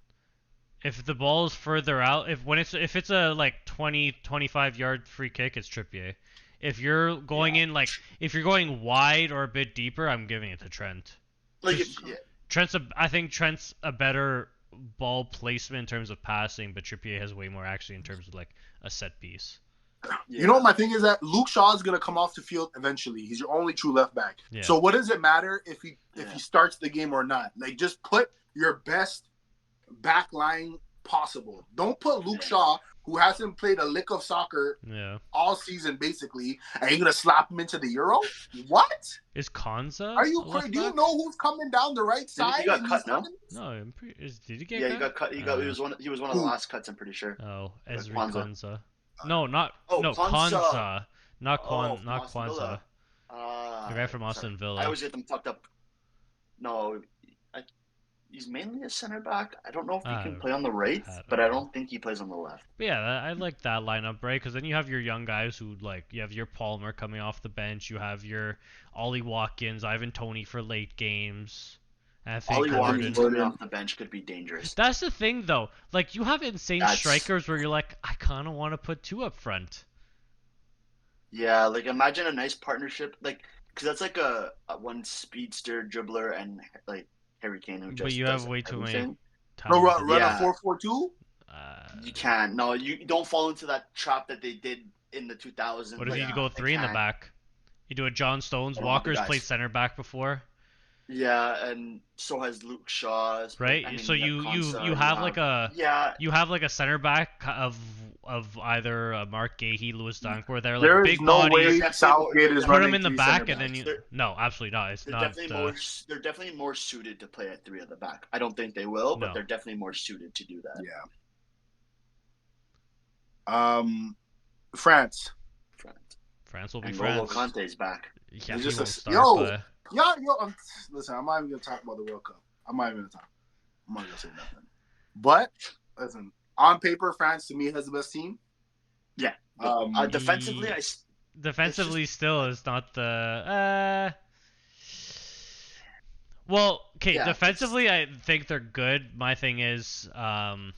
If the ball is further out, if it's a like 25 yard free kick, it's Trippier. If you're going in if you're going wide or a bit deeper, I'm giving it to Trent. I think Trent's a better ball placement in terms of passing, but Trippier has way more actually in terms of like a set piece. Yeah. You know what my thing is that Luke Shaw is gonna come off the field eventually. He's your only true left back. Yeah. So what does it matter if he starts the game or not? Like just put your best back line possible. Don't put Luke Shaw, who hasn't played a lick of soccer all season basically, and you're gonna slap him into the Euro? What? Is Konza? Are you crazy? Do you know who's coming down the right side? He got cut, no? No, did he get cut? Yeah, he got cut. He was one of the last cuts, I'm pretty sure. Oh, Ezri Konza. No, Konza. Not Kwanzaa. The guy from Aston Villa. I always get them fucked up. No, he's mainly a center back. I don't know if he can play on the right, but I don't think he plays on the left. But yeah, I like that lineup, right? Because then you have your young guys who you have your Palmer coming off the bench. You have your Ollie Watkins, Ivan Toney for late games. Ollie Watkins coming off the bench could be dangerous. That's the thing, though. Like, you have insane strikers where you're like, I kind of want to put two up front. Yeah, like, imagine a nice partnership. Like, because that's like a one speedster dribbler and, like, Harry Kane who just But you have way too many. Run a 4-4-2? You can't. No, you don't fall into that trap that they did in the 2000s. What if you go three in the back? You do a John Stones. Walker's played center back before. Yeah, and so has Luke Shaw. Right. So you have like a center back of either Mark Gahey, Louis Dunk, where they're like there big no bodies. Put them in the back, and then no, absolutely not. They're definitely more suited to play at three at the back. I don't think they will, but they're definitely more suited to do that. Yeah. France. France will be And France. N'Golo Kante's back. Yeah, It's he just won't a, start, yo, but yo. Listen, I'm not even gonna talk about the World Cup. I'm not even gonna talk. I'm not gonna say nothing. But listen, on paper, France to me has the best team. Yeah. Defensively, defensively still is not the. Well, okay, Yeah, defensively I think they're good. My thing is,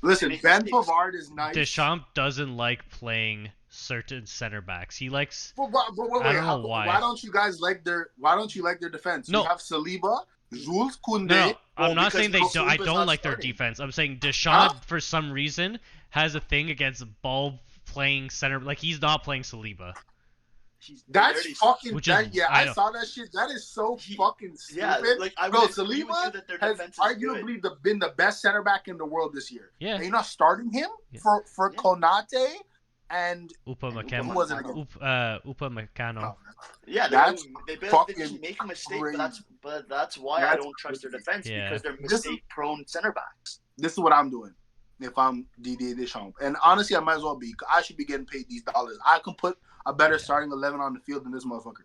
listen, make Ben mistakes. Pavard is nice. Deschamps doesn't like playing certain center backs. He likes. But wait, I don't know why. Why don't you guys like their? Why don't you like their defense? No. You have Saliba, Jules Koundé. No, I'm not saying they because don't. I Saliba's don't not like their starting. defense. I'm saying Deschamps, for some reason, has a thing against ball playing center. Like, he's not playing Saliba. That's fucking. Which that, is, yeah, I saw that shit. That is so fucking stupid. Yeah, like, I bro, would agree with you Saliba that their has defense is arguably been the best center back in the world this year. Yeah. And you're not starting him for Konate and Upamecano. who was it again? Upamecano. No. Yeah, That's they fucking make a mistake, crazy. but that's why I don't trust their defense because they're mistake-prone center backs. This is what I'm doing if I'm Didier Deschamps. And honestly, I might as well be. I should be getting paid these dollars. I can put a better starting 11 on the field than this motherfucker.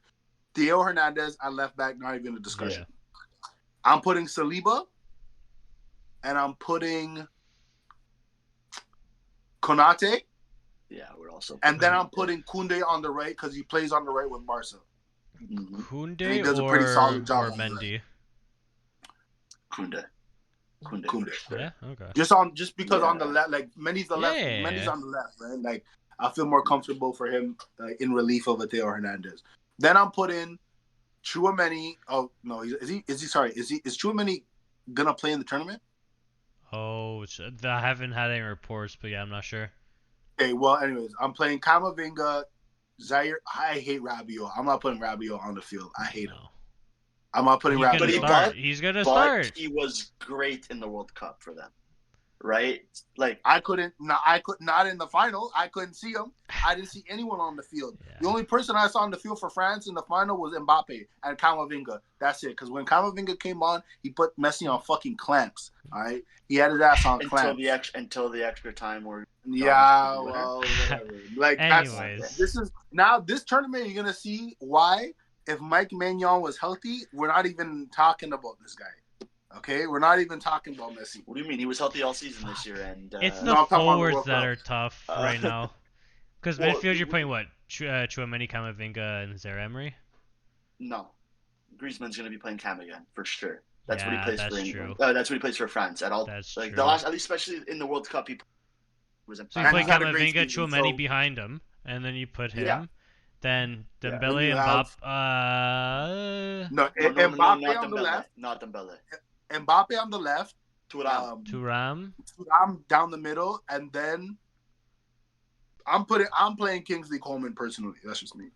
Theo Hernandez at left back, not even a discussion. Yeah. I'm putting Saliba, and I'm putting Konate. Yeah, we're also. And then I'm putting Koundé on the right because he plays on the right with Barca. Koundé he does a pretty solid job or Mendy? Koundé. Yeah, okay. Just because on the left, like Mendy's the left, Mendy's on the left, right? Like I feel more comfortable for him in relief of Theo Hernandez. Then I'm putting Tchouaméni. Oh no, is Tchouaméni gonna play in the tournament? Oh, I haven't had any reports, but yeah, I'm not sure. Okay, well, anyways, I'm playing Camavinga, Zaire. I hate Rabiot. I'm not putting Rabiot on the field. I hate him. I'm not putting Rabiot. He's gonna start. He was great in the World Cup for them, right? Like I could not in the final. I couldn't see him. I didn't see anyone on the field. Yeah. The only person I saw on the field for France in the final was Mbappe and Camavinga. That's it. Because when Camavinga came on, he put Messi on fucking clamps. All right, he had his ass on clamps until the extra time where. Yeah, well, whatever. Like, anyways, this tournament you're gonna see why. If Mike Maignan was healthy, we're not even talking about this guy. Okay, we're not even talking about Messi. What do you mean? He was healthy all season this year, and it's the forwards that are tough right now. Because midfield, you're playing what? Tchouaméni, Camavinga, and Zaire-Emery. No, Griezmann's going to be playing Cam again for sure. That's what he plays for England. True. That's what he plays for France at all. That's like true. The last, at least especially in the World Cup, he was. So you play Camavinga, Tchouaméni behind him, and then you put him. Yeah. Then Dembele and Mbappe. No, Mbappe on the left. Not Dembele. Mbappe on the left. Thuram down the middle, and then I'm playing Kingsley Coman personally. That's just me.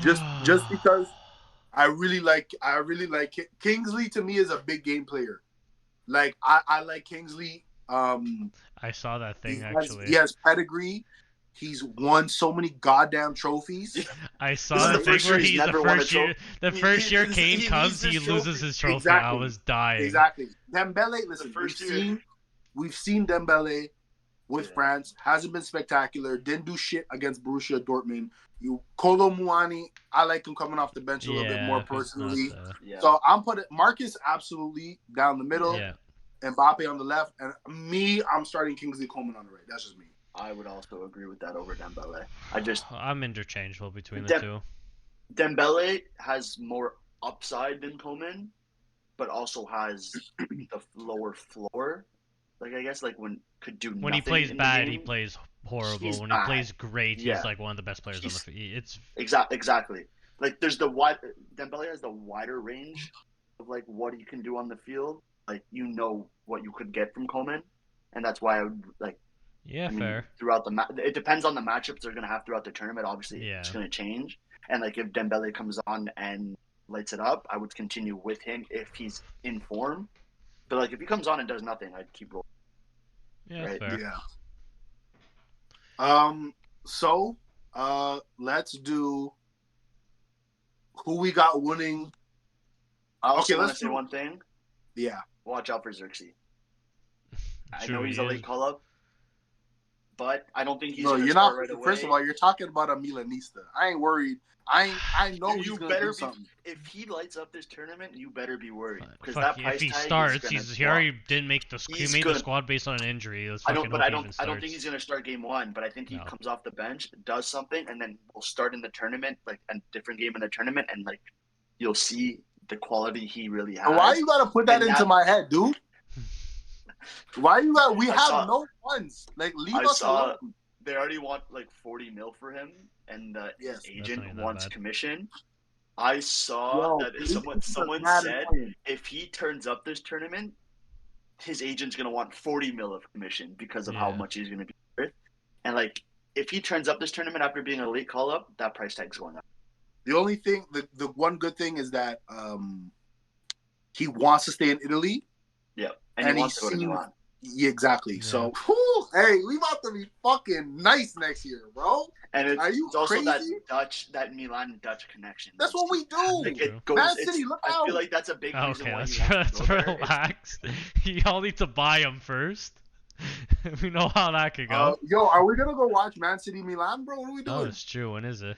Just because I really like Kingsley. To me is a big game player. Like I like Kingsley. I saw that thing actually. He has pedigree. He's won so many goddamn trophies. I saw the thing where he's the first year Kane comes, he loses his trophy. Exactly. I was dying. Exactly. Dembele, listen, we've seen Dembele with France. Hasn't been spectacular. Didn't do shit against Borussia Dortmund. Kolo Muani, I like him coming off the bench a little bit more personally. So I'm putting Marcus absolutely down the middle. Yeah. Mbappe on the left. And I'm starting Kingsley Coman on the right. That's just me. I would also agree with that over Dembele. I'm interchangeable between the two. Dembele has more upside than Coman, but also has the lower floor. Like I guess when he plays bad, he plays horrible. When he plays great, he's like one of the best players on the field. It's exactly. Like there's Dembele has the wider range of like what he can do on the field. Like what you could get from Coman, and that's why I would like. Yeah, fair. Throughout it depends on the matchups they're gonna have throughout the tournament. Obviously, it's gonna change. And like if Dembele comes on and lights it up, I would continue with him if he's in form. But like if he comes on and does nothing, I'd keep rolling. Yeah, right? Fair. Yeah. So, let's do who we got winning. Let's say one thing. Yeah. Watch out for Xerxes. True, I know he's a late call-up, but I don't think he's No, going to you're start not. right away. First of all, you're talking about a Milanista. I ain't worried. I know he's gonna do something. If he lights up this tournament, you better be worried because Fuck, that price if he tag starts, is gonna he already didn't make the. He made the gonna, squad based on an injury. Let's I fucking don't, hope but he even starts. I don't think he's gonna start game one. But I think he comes off the bench, does something, and then will start in the tournament, like a different game in the tournament, and like you'll see the quality he really has. Why you gotta put that into my head, dude? Why you got? We have no funds. Like, leave us alone. They already want like 40 mil for him, and his agent wants commission. I saw that someone said if he turns up this tournament, his agent's gonna want 40 mil of commission because of how much he's gonna be worth. And like, if he turns up this tournament after being a late call up, that price tag's going up. The only thing, the one good thing is that he wants to stay in Italy. Yeah, and he wants to go to Milan. Yeah, exactly. Yeah. So, hey, we about to be fucking nice next year, bro. And are you also crazy? that Milan Dutch connection. That's what we do. Like it goes, Man City, look out. I feel like that's a big reason why let's relax. Y'all need to buy him first. We know how that could go. Yo, are we gonna go watch Man City Milan, bro? What are we doing? Oh, it's true. When is it?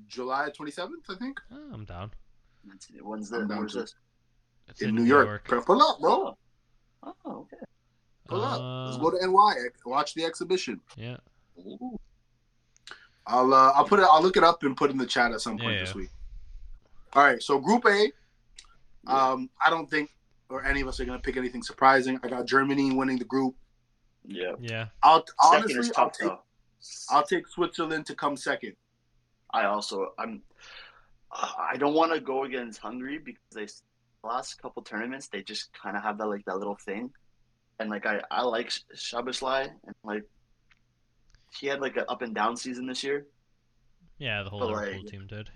July 27th, I think. Oh, I'm down. Man City. When's this? It's in New York. Pull up, bro. Oh, okay. Pull up. Let's go to NY. Watch the exhibition. Yeah. Ooh. I'll look it up and put it in the chat at some point this week. All right. So Group A. I don't think or any of us are gonna pick anything surprising. I got Germany winning the group. Yeah. Yeah. I'll take Switzerland to come second. I don't want to go against Hungary because the last couple tournaments they just kind of have that little thing, and like I like Szoboszlai and like he had like an up and down season this year. Yeah, the whole Liverpool team did.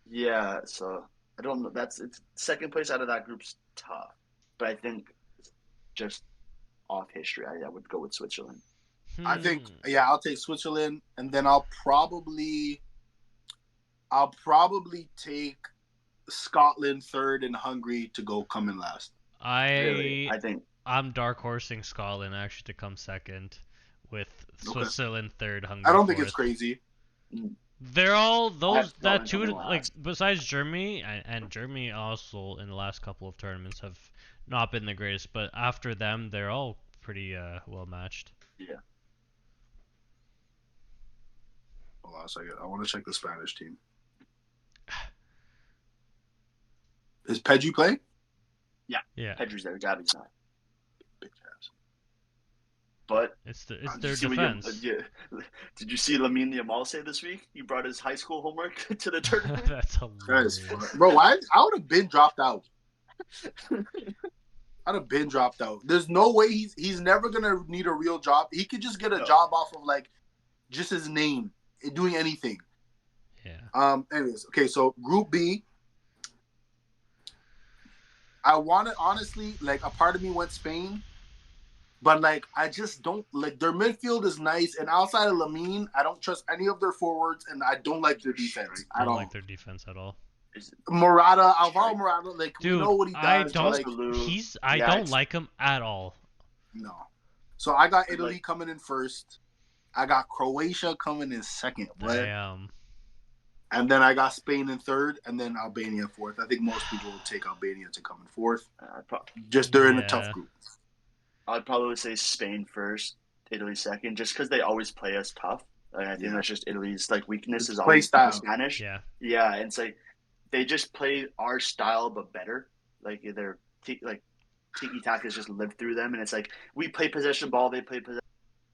Yeah, so I don't know. It's second place out of that group's tough, but I think just off history, I would go with Switzerland. I think I'll take Switzerland, and then I'll probably take Scotland third and Hungary to go come in last. I think I'm dark horsing Scotland actually to come second, with Switzerland third, Hungary. I don't think fourth. It's crazy. They're all those that two like besides Germany and Germany also in the last couple of tournaments have not been the greatest, but after them they're all pretty well matched. Yeah. Hold on a second. I want to check the Spanish team. Is Pedri playing? Yeah. Yeah. Pedri's there. Gabi's not. Big ass. But it's their defense. Did you see Lamine Yamal say this week? He brought his high school homework to the tournament. That's hilarious. Bro, I would have been dropped out. I'd have been dropped out. There's no way he's never gonna need a real job. He could just get a job off of like just his name, doing anything. Yeah. Anyways, okay. So Group B. I wanted honestly, like a part of me went Spain, but like I just don't like their midfield is nice, and outside of Lamine, I don't trust any of their forwards, and I don't like their defense. I don't like their defense at all. Alvaro Morata, like dude, we know what he does. I don't like him at all. No. So I got Italy coming in first. I got Croatia coming in second. Damn. And then I got Spain in third, and then Albania fourth. I think most people will take Albania to come in fourth. They're in a tough group. I'd probably say Spain first, Italy second, just because they always play us tough. I think that's just Italy's weakness is always Spanish. Yeah. Yeah, and it's they just play our style but better. Like they're tiki taka has just lived through them, and it's like we play possession ball, they play possession.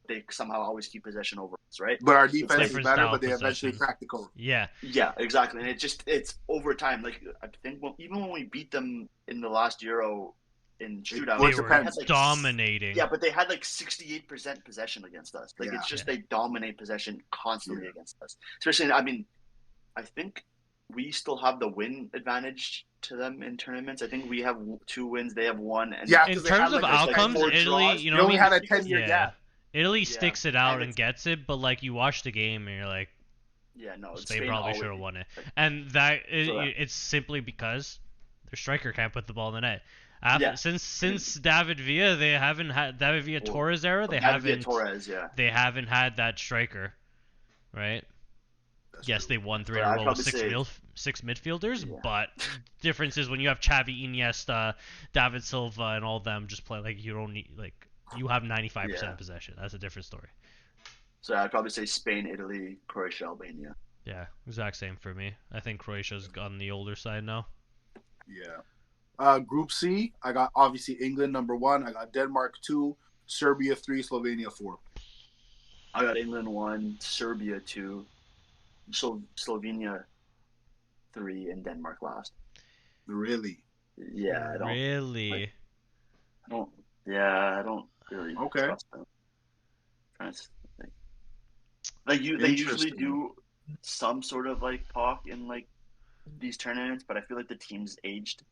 They somehow always keep possession over us, right? But our defense is better, but they eventually crack the code. Yeah. Yeah, exactly. And it's over time. Like I think even when we beat them in the last Euro in shootout, they were dominating. Yeah, but they had 68% possession against us. It's just they dominate possession constantly against us. Especially, I think we still have the win advantage to them in tournaments. I think we have 2 wins, they have 1. And in terms of outcomes, Italy, you only had a 10-year gap. Italy sticks it out and gets it, but you watch the game and you're like, yeah, no, Spain probably should have won it. And it's simply because Their striker can't put the ball in the net. Yeah. Since David Villa, they haven't had David Villa Torres era. David Villa Torres, yeah. They haven't had that striker, right? That's yes, true. they won 3 But in a I'd row with probably six midfielders, Yeah. but difference is when you have Xavi, Iniesta, David Silva, and all of them just play like you don't need you have 95% of possession. That's a different story. So I'd probably say Spain, Italy, Croatia, Albania. Yeah, exact same for me. I think Croatia's on the older side now. Yeah. Group C, I got obviously England #1. I got Denmark 2, Serbia 3, Slovenia 4. I got England 1, Serbia 2, Slovenia 3, and Denmark last. Really? Yeah, I don't. Really? I don't really trust them. They usually do some sort of like talk in like these tournaments, but I feel like the team's aged.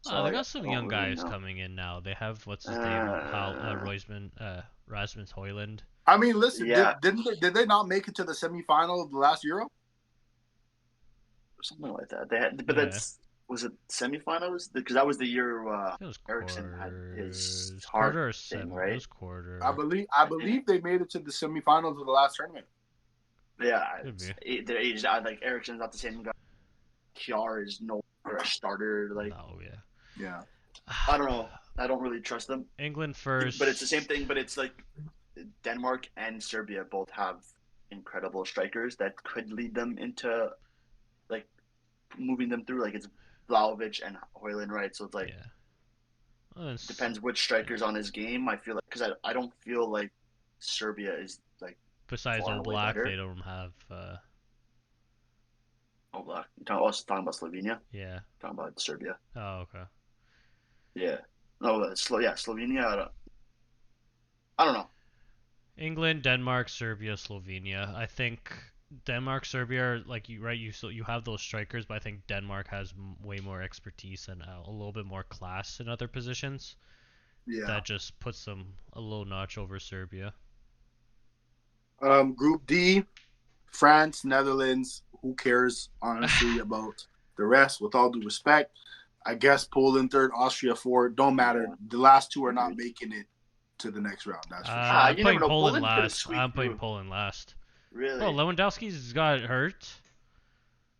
So they got some young guys coming in now. They have what's his name, Rasmus Højlund. I mean, listen, did they not make it to the semifinal of the last Euro? Something like that. They had, but was it semifinals? Because that was the year Eriksson had his heart thing, right? It was quarter. I believe they made it to the semifinals of the last tournament. Yeah, they're aged. Like Eriksson's not the same guy. Kjaer is no longer a starter. Like, yeah. I don't know. I don't really trust them. England first, but it's the same thing. But it's like Denmark and Serbia both have incredible strikers that could lead them into like moving them through. Like it's Vlahovic and Højlund, right? So it's like depends which strikers on his game. I feel like because I don't feel like Serbia is like besides Oblak, they don't have. Oblak. You're talking about Slovenia. Yeah. Talking about Serbia. Oh, okay. Yeah. No, Slovenia. I don't know. England, Denmark, Serbia, Slovenia. I think Denmark, Serbia, like you have those strikers, but I think Denmark has way more expertise and a little bit more class in other positions. Yeah. That just puts them a little notch over Serbia. Group D, France, Netherlands. Who cares, honestly, about the rest? With all due respect, I guess Poland 3rd, Austria 4th. Don't matter. The last two are not making it to the next round. That's for sure. I'm putting Poland last. I'm putting Poland last. Really? Oh, Lewandowski's got hurt.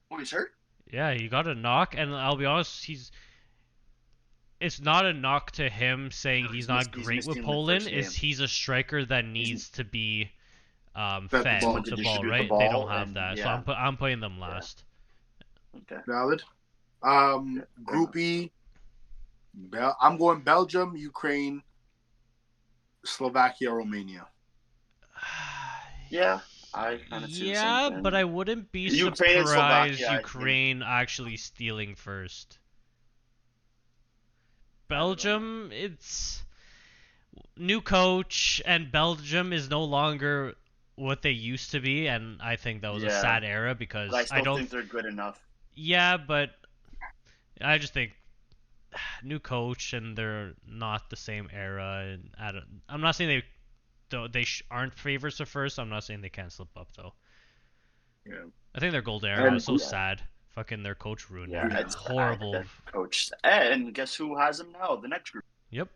Oh, he's hurt? Yeah, he got a knock, and I'll be honest, it's not a knock to him saying he's not great with Poland. He's a striker that needs to be fed the ball, right? They don't have that, so I'm putting them last. Okay. Valid. Group E. I'm going Belgium, Ukraine, Slovakia, Romania. Yeah, I kind of see the same thing. But I wouldn't be surprised Ukraine actually stealing first. Belgium, it's new coach, and Belgium is no longer what they used to be, and I think that was a sad era because I don't think they're good enough. Yeah, but I just think new coach and they're not the same era. And I'm not saying they aren't favorites at first. I'm not saying they can't slip up though. Yeah. I think their golden era was so sad. Fucking their coach ruined it. It's horrible. Coach, and guess who has him now? The next group. Yep.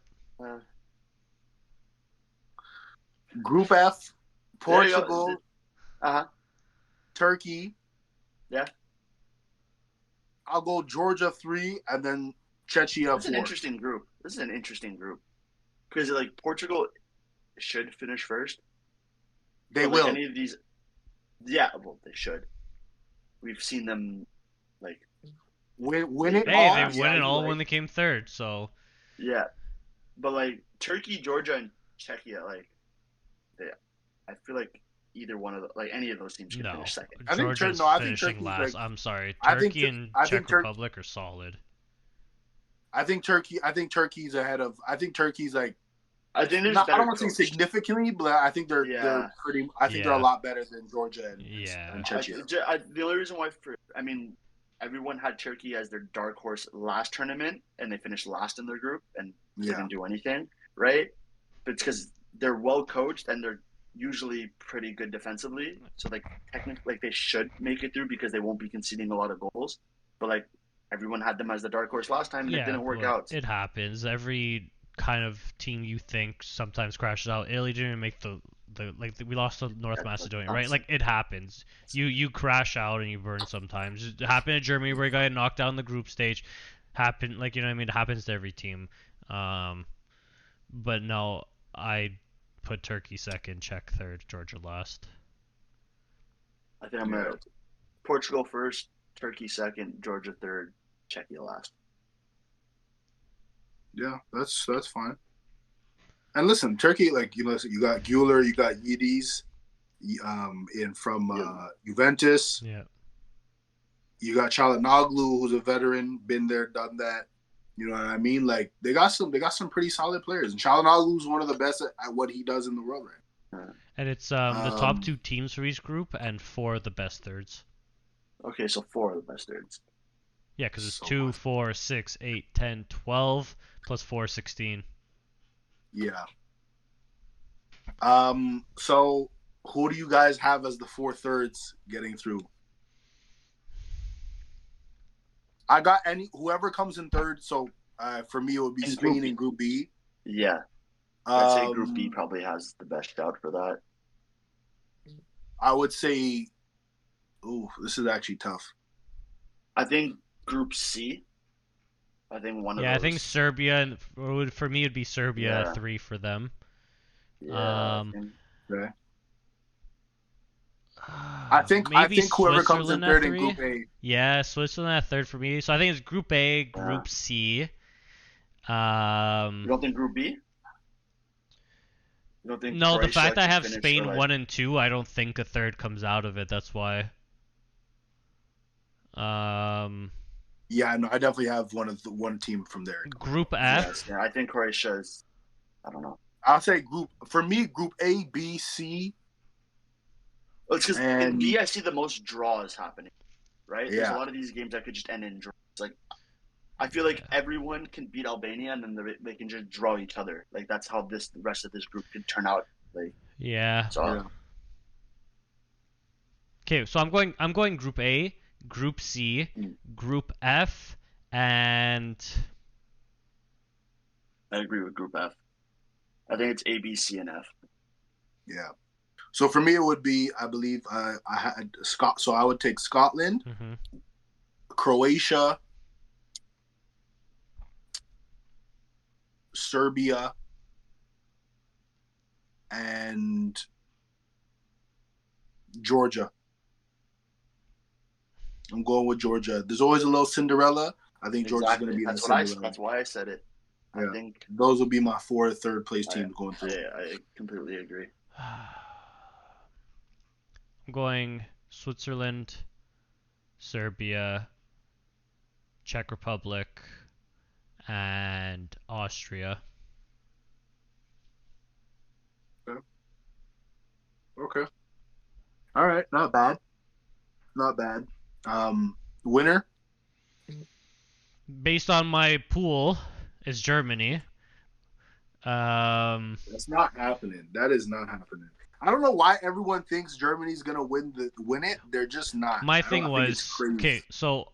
Group F, Portugal, Turkey. Yeah. I'll go Georgia 3 and then Czechia 4. This is an interesting group. Because like Portugal should finish first. They will. Any of these, they should. We've seen them like win it all. Hey, they win it all when they came third. So. Yeah, but like Turkey, Georgia, and Czechia, like, I feel like either one of any of those teams can finish second. Georgia's finishing last. I'm sorry, Turkey and Czech Republic are solid. I think Turkey's ahead of. I think Turkey's like. I think there's. I don't want to say significantly, but I think they're pretty. I think they're a lot better than Georgia and Czechia. The only reason why, everyone had Turkey as their dark horse last tournament, and they finished last in their group and didn't do anything, right? But it's because they're well coached and they're usually pretty good defensively. So like technically, like they should make it through because they won't be conceding a lot of goals. But like everyone had them as the dark horse last time, and it didn't work out. It happens. Every kind of team you think sometimes crashes out. Italy didn't even make we lost to North Macedonia, right? Like it happens. You crash out and you burn sometimes. It happened in Germany where you got knocked down in the group stage. Happened, like, you know what I mean? It happens to every team. But no, I put Turkey second, Czech third, Georgia last. I think I'm gonna Portugal first, Turkey second, Georgia third, Czechia last. Yeah, that's fine. And listen, Turkey, like, you know, you got Güler, you got Yildiz, from Juventus. Yeah. You got Çalhanoğlu, who's a veteran, been there, done that. You know what I mean? Like they got some pretty solid players, and Çalhanoğlu's one of the best at what he does in the world right now. And it's the top 2 teams for each group and 4 of the best thirds. Okay, so 4 of the best thirds. Yeah, because it's 2, 4, 6, 8, 10, 12, plus 4, 16. Yeah. So who do you guys have as the 4 thirds getting through? I got whoever comes in third. So for me, it would be Spain in Group B. Yeah. I'd say Group B probably has the best shout for that. I would say, this is actually tough. I think Group C. I think one of those. Yeah, I think Serbia, for me, it'd be Serbia 3 for them. Yeah. Okay. I think whoever comes in third in Group A. Yeah, Switzerland at third for me. So I think it's Group A, Group C. You don't think Group B? You don't think no, Croatia the fact I have finish Spain 1 and 2, I don't think a third comes out of it. That's why. Yeah, no, I definitely have one team from there. Group F. Yes, yeah, I think Croatia is. I don't know. I'll say Group A, B, C. Well, it's because in B I see the most draws happening, right? Yeah. There's a lot of these games that could just end in draws. Like, I feel like everyone can beat Albania and then they can just draw each other. Like that's how the rest of this group could turn out. Like, yeah. So, yeah. Okay, so I'm going Group A, Group C, Group F, and I agree with Group F. I think it's A, B, C, and F. Yeah. So for me, it would be, I believe, I had Scott. So I would take Scotland, Croatia, Serbia, and Georgia. I'm going with Georgia. There's always a little Cinderella. I think Georgia's going to be that Cinderella. That's why I said it. Yeah. I think those would be my 4 third place teams going through. I completely agree. I'm going Switzerland, Serbia, Czech Republic, and Austria. Okay. All right. Not bad. Not bad. Winner? Based on my pool, is Germany. That's not happening. That is not happening. I don't know why everyone thinks Germany's gonna win it. They're just not. My thing was, okay, so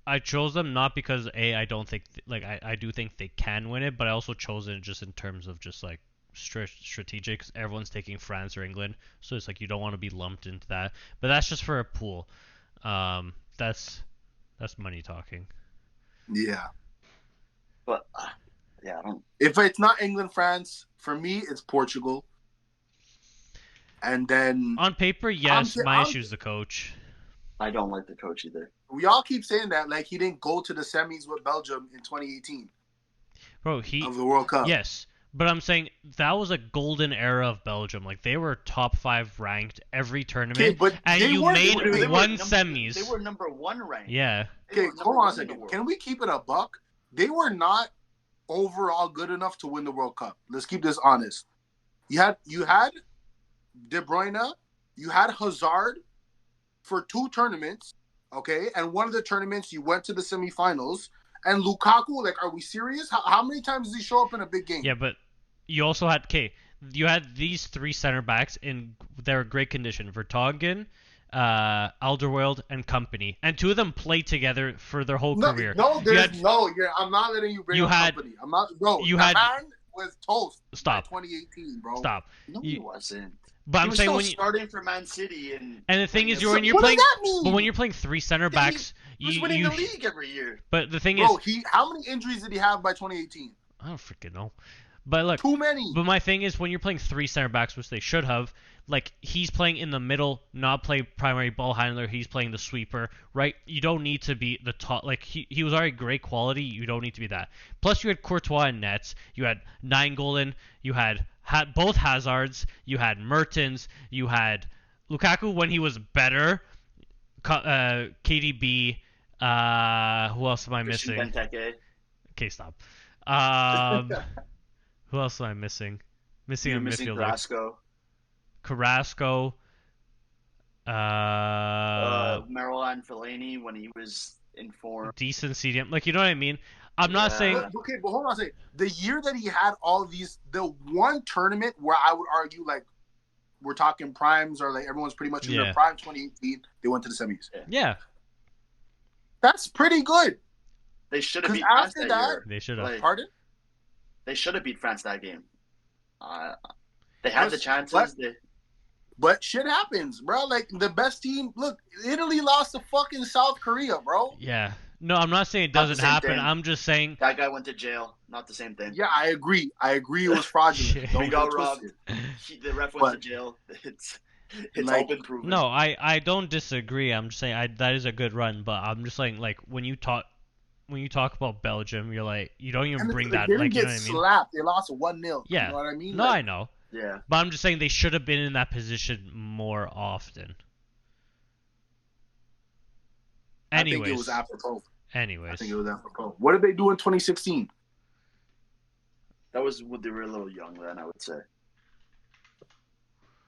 I chose them not because I don't think I do think they can win it, but I also chose it just in terms of just like strategic. Everyone's taking France or England, so it's like you don't want to be lumped into that. But that's just for a pool. That's money talking. Yeah. But yeah, I don't. If it's not England, France, for me it's Portugal. And then on paper, yes, my issue is the coach. I don't like the coach either. We all keep saying that, like he didn't go to the semis with Belgium in 2018. Bro, of the World Cup. Yes, but I'm saying that was a golden era of Belgium. Like they were top 5 ranked every tournament, and you made one semis. They were number 1 ranked. Yeah. Okay, hold on a second. Can we keep it a buck? They were not overall good enough to win the World Cup. Let's keep this honest. You had De Bruyne, you had Hazard for 2 tournaments, okay? And one of the tournaments you went to the semifinals. And Lukaku, like, are we serious? How many times does he show up in a big game? Yeah, but you also had you had these 3 center backs in their great condition: Vertonghen, Alderweireld, and company, and 2 of them played together for their whole career. I'm not letting you bring up company. I'm not, bro. Man was toast. Stop. By 2018, bro. Stop. No, he wasn't. But he I'm was saying still when you starting for Man City and the thing is, what does that mean? but when you're playing 3 center backs, he was winning the league every year. But the thing bro, is, how many injuries did he have by 2018? I don't freaking know. But look, too many. But my thing is, when you're playing 3 center backs, which they should have, like he's playing in the middle, not play primary ball handler. He's playing the sweeper, right? You don't need to be the top. Like he was already great quality. You don't need to be that. Plus, you had Courtois in nets. You had Nainggolan. You had both Hazards. You had Mertens. You had Lukaku when he was better. KDB. Who else am I missing? Benteke. Okay, stop. Who else am I missing? Missing a midfielder. Carrasco. Marouane Fellaini when he was in form. Decent CDM. Like, you know what I mean? I'm not saying... Okay, but hold on a second. The year that he had all these... The one tournament where I would argue, like, we're talking primes or, like, everyone's pretty much in their prime, 2018, they went to the semis. Yeah. That's pretty good. They should have beat France that year. They should have. Like, pardon? They should have beat France that game. They had the chances. But shit happens, bro. Like, the best team... Look, Italy lost to fucking South Korea, bro. Yeah. No, I'm not saying it doesn't happen. Thing. I'm just saying... That guy went to jail. Not the same thing. Yeah, I agree. It was fraudulent. He got robbed. The ref went to jail. It's like, all been proven. No, I don't disagree. I'm just saying that is a good run. But I'm just saying, like, when you talk about Belgium, you're like, you don't even bring that. They didn't get you know what I mean? slapped. They lost 1-0. Yeah. You know what I mean? No, I know. Yeah. But I'm just saying they should have been in that position more often. Anyways. I think it was apropos. Anyways. I think it was apropos. What did they do in 2016? That was when they were a little young then, I would say.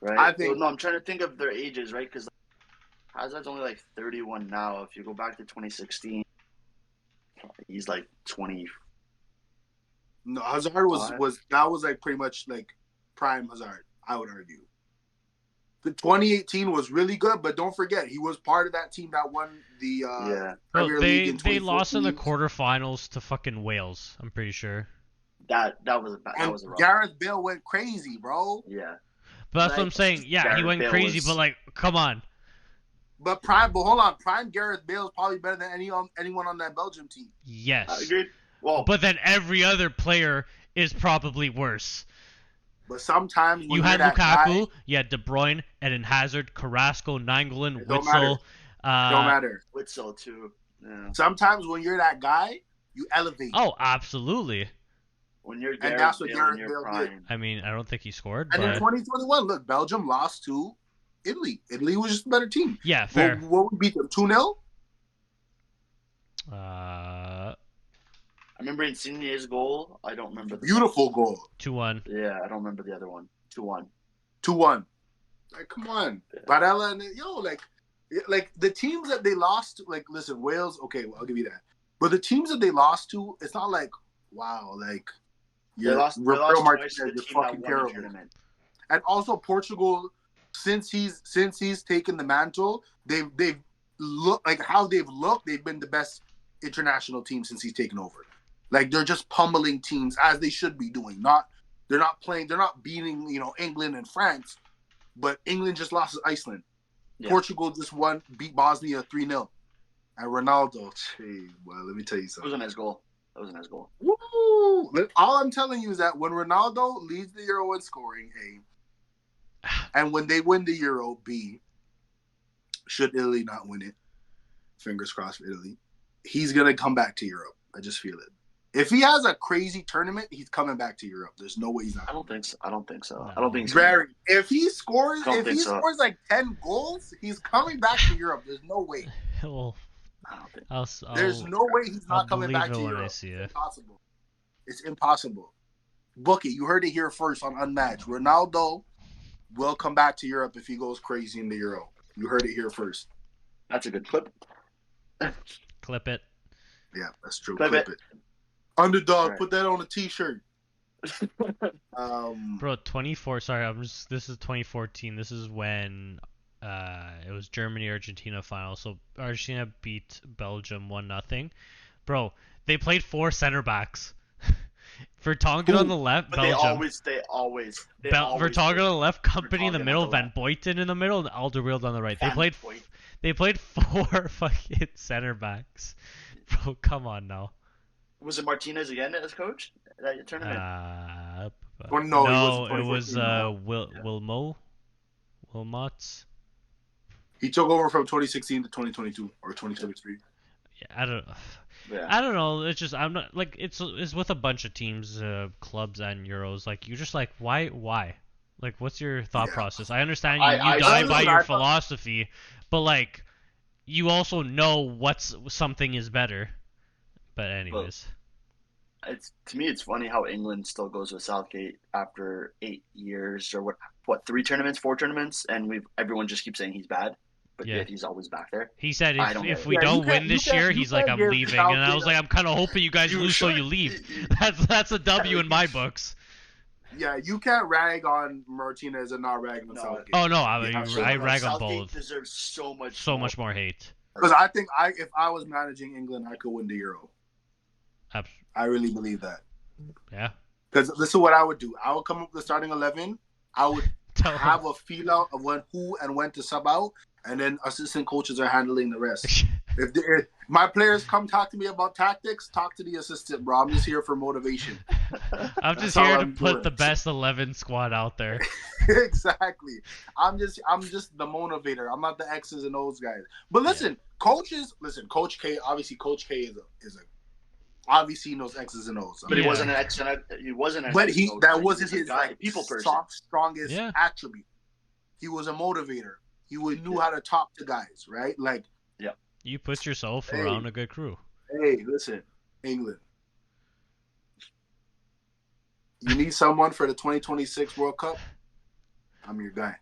Right? I'm trying to think of their ages, right? Because Hazard's only like 31 now. If you go back to 2016, he's like 20. No, Hazard was like pretty much like prime Hazard, I would argue. The 2018 was really good, but don't forget he was part of that team that won the Premier League in 2014. They lost in the quarterfinals to fucking Wales. I'm pretty sure. That was a rough. Gareth Bale went crazy, bro. Yeah. But that's what I'm saying. Yeah, he went crazy, but like, come on. But hold on. Prime Gareth Bale is probably better than anyone on that Belgium team. Yes. I agree. Well, but then every other player is probably worse. But sometimes when you had Lukaku, you had De Bruyne, Eden Hazard, Carrasco, Nainggolan, Witsel. Don't matter. Witsel too. Yeah. Sometimes when you're that guy, you elevate. Oh, absolutely. When you're and that's what Gareth Bale did. I mean, I don't think he scored. And in 2021, look, Belgium lost to Italy. Italy was just a better team. Yeah, fair. What we beat them? 2-0? I remember Insigne's goal. I don't remember. Beautiful goal. 2-1. Yeah, I don't remember the other one. 2-1. 2-1. Like, come on. Yeah. Barella and like the teams that they lost to, like, listen, Wales, okay, well, I'll give you that. But the teams that they lost to, it's not like, wow, like, they lost Martinez, you're fucking terrible. And also Portugal, since he's taken the mantle, they've looked like how they've looked. They've been the best international team since he's taken over. Like, they're just pummeling teams as they should be doing. They're not beating, England and France, but England just lost to Iceland. Yeah. Portugal just beat Bosnia 3-0. And Ronaldo, well, let me tell you something. That was a nice goal. Woo! All I'm telling you is that when Ronaldo leads the Euro in scoring, A, and when they win the Euro, B, should Italy not win it, fingers crossed for Italy, he's going to come back to Europe. I just feel it. If he has a crazy tournament, he's coming back to Europe. There's no way he's not. I don't think so. No. I don't think so. Very. If he scores like 10 goals, he's coming back to Europe. There's no way. Well, there's no way he's not coming back to Europe. It's impossible. It's impossible. Book it. You heard it here first on Unmatched. Ronaldo will come back to Europe if he goes crazy in the Euro. You heard it here first. That's a good clip. Clip it. Yeah, that's true. Clip it. Underdog, right. Put that on a t-shirt. Bro, 24. Sorry, this is 2014. This is when It was Germany Argentina final. So Argentina beat Belgium 1-0. Bro, they played 4 center backs. Vertonghen on the left, But Belgium. they always Vertonghen on the left, Company in the Vertonghen middle, on the Van Boyten in the middle, and Alderweireld on the right. Van Boyten. They played 4 fucking center backs. Bro, come on now. Was it Martinez again as coach that tournament? No, it was Wilmots. He took over from 2016 to 2022 or 2023. Yeah, I don't. Yeah. I don't know. It's just I'm not like it's with a bunch of teams, clubs and Euros. Like you're just like why? Like what's your thought process? I understand you die by your philosophy, but like you also know what's something is better. But anyways, to me it's funny how England still goes with Southgate after 8 years or what 4 tournaments, and everyone just keeps saying he's bad. But yet he's always back there. He said if we don't win this year, he's like, I'm leaving. And I was like, I'm kind of hoping you guys lose so you leave. That's a W in my books. Yeah, you can't rag on Martinez and not rag on Southgate. Oh, no, I rag on both. Southgate deserves so much more hate. Because I think if I was managing England, I could win the Euro. I really believe that. Yeah. Because this is what I would do. I would come up with the starting 11. I would have a feel out of who and when to sub out, and then assistant coaches are handling the rest. if my players come talk to me about tactics, talk to the assistant, bro. I'm just here for motivation. I'm just here to put the best 11 squad out there. Exactly. I'm just the motivator. I'm not the X's and O's guys. But listen, Coach K. Obviously, Coach K is a obviously he knows X's and O's. But he wasn't an X. He wasn't. But that wasn't his people person. Strongest attribute. He was a motivator. He knew how to talk to guys, right? Like, yeah. You put yourself around a good crew. Hey, listen, England. You need someone for the 2026 World Cup? I'm your guy.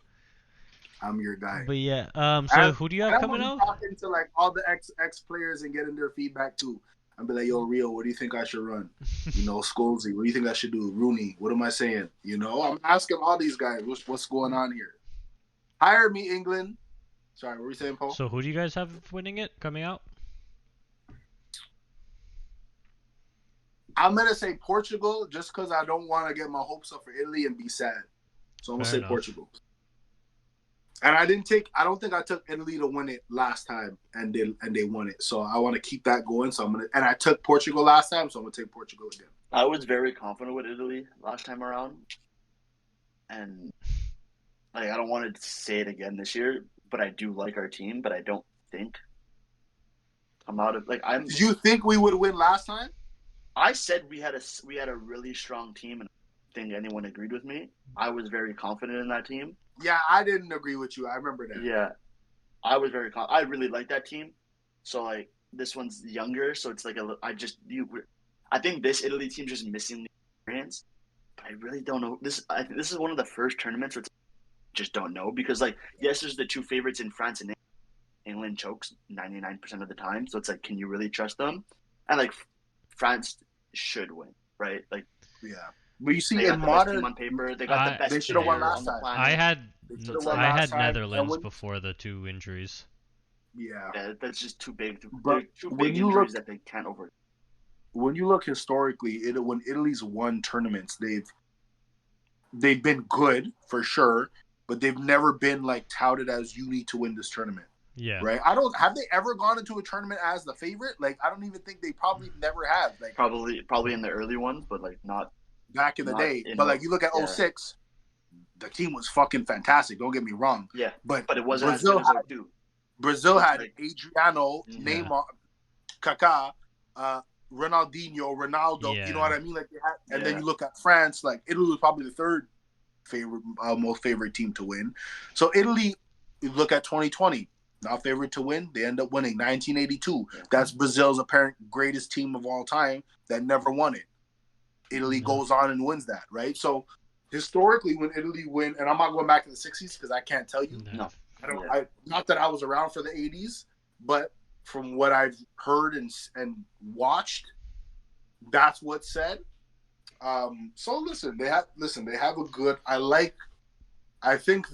But yeah, so who do you have coming out? I'm talking to like all the ex players and getting their feedback too. I'll be like, yo, Rio, what do you think I should run? Scholesy, what do you think I should do? Rooney, what am I saying? I'm asking all these guys, what's going on here? Hire me, England. Sorry, what were you saying, Paul? So who do you guys have winning it, coming out? I'm going to say Portugal just because I don't want to get my hopes up for Italy and be sad. So I'm going to say Portugal. And I don't think I took Italy to win it last time, and they won it. So I want to keep that going. So and I took Portugal last time, so I'm gonna take Portugal again. I was very confident with Italy last time around, and I don't want to say it again this year, but I do like our team. But I don't think I'm out of Did you think we would win last time? I said we had a really strong team, and I think anyone agreed with me. I was very confident in that team. Yeah, I didn't agree with you. I remember that. Yeah, I was very I really like that team. So this one's younger, so it's I think this Italy team's just missing the experience. But I really don't know. This is one of the first tournaments where I just don't know because yes, there's the two favorites in France and England chokes 99% of the time. So it's can you really trust them? And France should win, right? Yeah. But you see, in modern on paper, they got the best. They should have won last time. I had Netherlands before the 2 injuries. Yeah, that's just too big. But too big injuries that they can't over. When you look historically, when Italy's won tournaments, they've been good for sure, but they've never been touted as you need to win this tournament. Yeah. Right. Have they ever gone into a tournament as the favorite? I don't even think they probably never have. Probably in the early ones, but not. Back in the day, but you look at 06, the team was fucking fantastic. Don't get me wrong. Yeah, but it wasn't Brazil as good as 02. Brazil had Adriano, Neymar, Kaká, Ronaldinho, Ronaldo. Yeah. You know what I mean? They had, and then you look at France. Italy was probably the third most favorite team to win. So Italy, you look at 2020, not favorite to win. They end up winning 1982. Yeah. That's Brazil's apparent greatest team of all time that never won it. Italy goes on and wins that, right? So historically, when Italy win, and I'm not going back to the 60s because I can't tell you. No, I don't. Yeah. Not that I was around for the 80s, but from what I've heard and watched, that's what's said. So they have a good. I think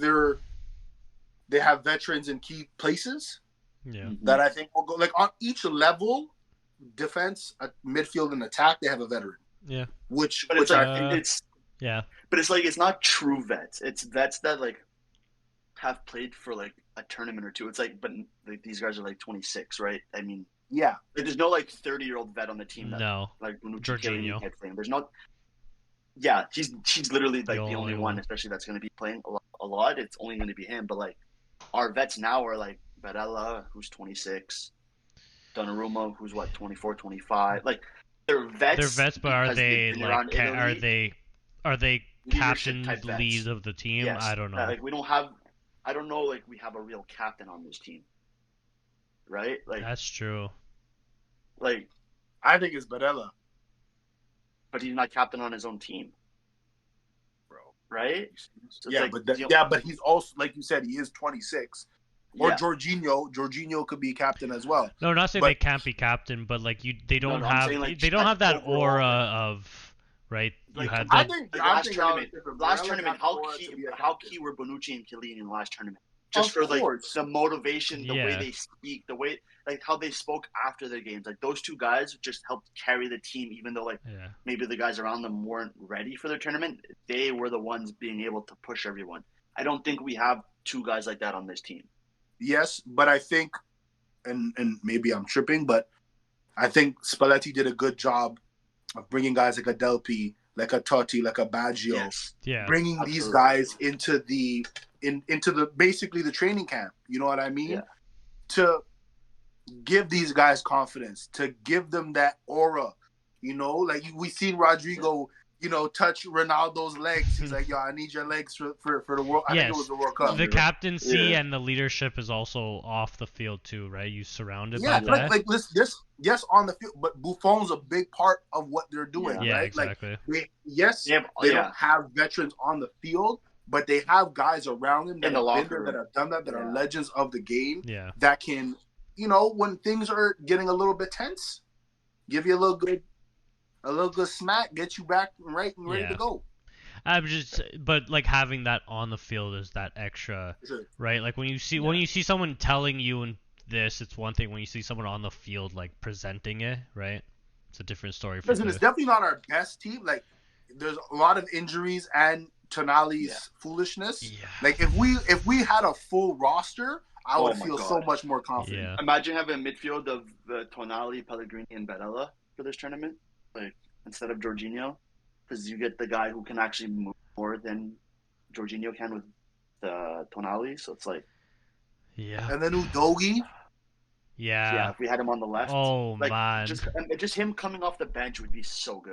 They have veterans in key places Yeah. that I think will go like on each level, defense, midfield, and attack. They have a veteran. Yeah. Which it's I like think it's Yeah. but it's like it's not true vets. It's vets that like have played for like a tournament or two. It's like, but like, these guys are like 26, right? I mean, yeah. like, there's no like 30-year-old vet on the team that No. like Jorginho. type thing. There's not. Yeah, he's literally like the only one, one. especially that's going to be playing a lot. It's only going to be him. But like our vets now are like Barella, who's 26, Donnarumma, who's what 24, 25. Like they're vets. They're vets, but are because they've they been like around Italy, are they leadership captain type vets. leads of the team? Yes. I don't know. Like we don't have. I don't know. Like we have a real captain on this team, right? Like That's true. like, I think it's Barella, but he's not captain on his own team, bro. right? So Yeah, like, but he's also, like you said, he is 26. Or yeah. Jorginho could be captain as well. No, not saying But- they can't be captain, but like they don't No, I'm have saying, like, they don't have that overall, aura like- of right. You Like, had I the think Like I last think tournament, Barella got how Aura key to be a how captain. key were Bonucci and Chiellini in the last tournament? Just Of for like course. the motivation, the way Yeah. they speak, the way like how they spoke after their games. Like those two guys just helped carry the team, even though like yeah. maybe the guys around them weren't ready for their tournament. They were the ones being able to push everyone. I don't think we have two guys like that on this team. Yes, but I think, and maybe I'm tripping, but I think Spalletti did a good job of bringing guys like a Delpy, like a Totti, like a Baggio, Yes, Yeah. bringing these absolutely. guys into the basically the training camp. You know what I mean? Yeah. To give these guys confidence, to give them that aura. You know, like we seen Rodrigo, touch Ronaldo's legs. He's like, "Yo, I need your legs for the world." I think it was the World Cup. The captaincy Yeah. and the leadership is also off the field too, right? You surrounded Yeah, by that. like this, yes, on the field, but Buffon's a big part of what they're doing, Yeah, right? exactly. Like, they Yeah, don't have veterans on the field, but they have guys around them that In the have been locker there, that room. have done that are Yeah. legends of the game, Yeah. that can, when things are getting a little bit tense, give you a little good smack, get you back right and ready Yeah. to go. But like having that on the field is that extra, Sure. right? Like when you see someone telling you and this, it's one thing. When you see someone on the field like presenting it, right? It's a different story for Listen, it's two. definitely not our best team. Like, there's a lot of injuries and Tonali's foolishness. Yeah. Like, if we had a full roster, I would Oh my feel so God. much more confident. Yeah. Imagine having a midfield of Tonali, Pellegrini, and Barella for this tournament, like instead of Jorginho, because you get the guy who can actually move more than Jorginho can with Tonali. So it's like, Yeah. And then Udogi, yeah, if we had him on the left, Oh like man. just him coming off the bench would be so good.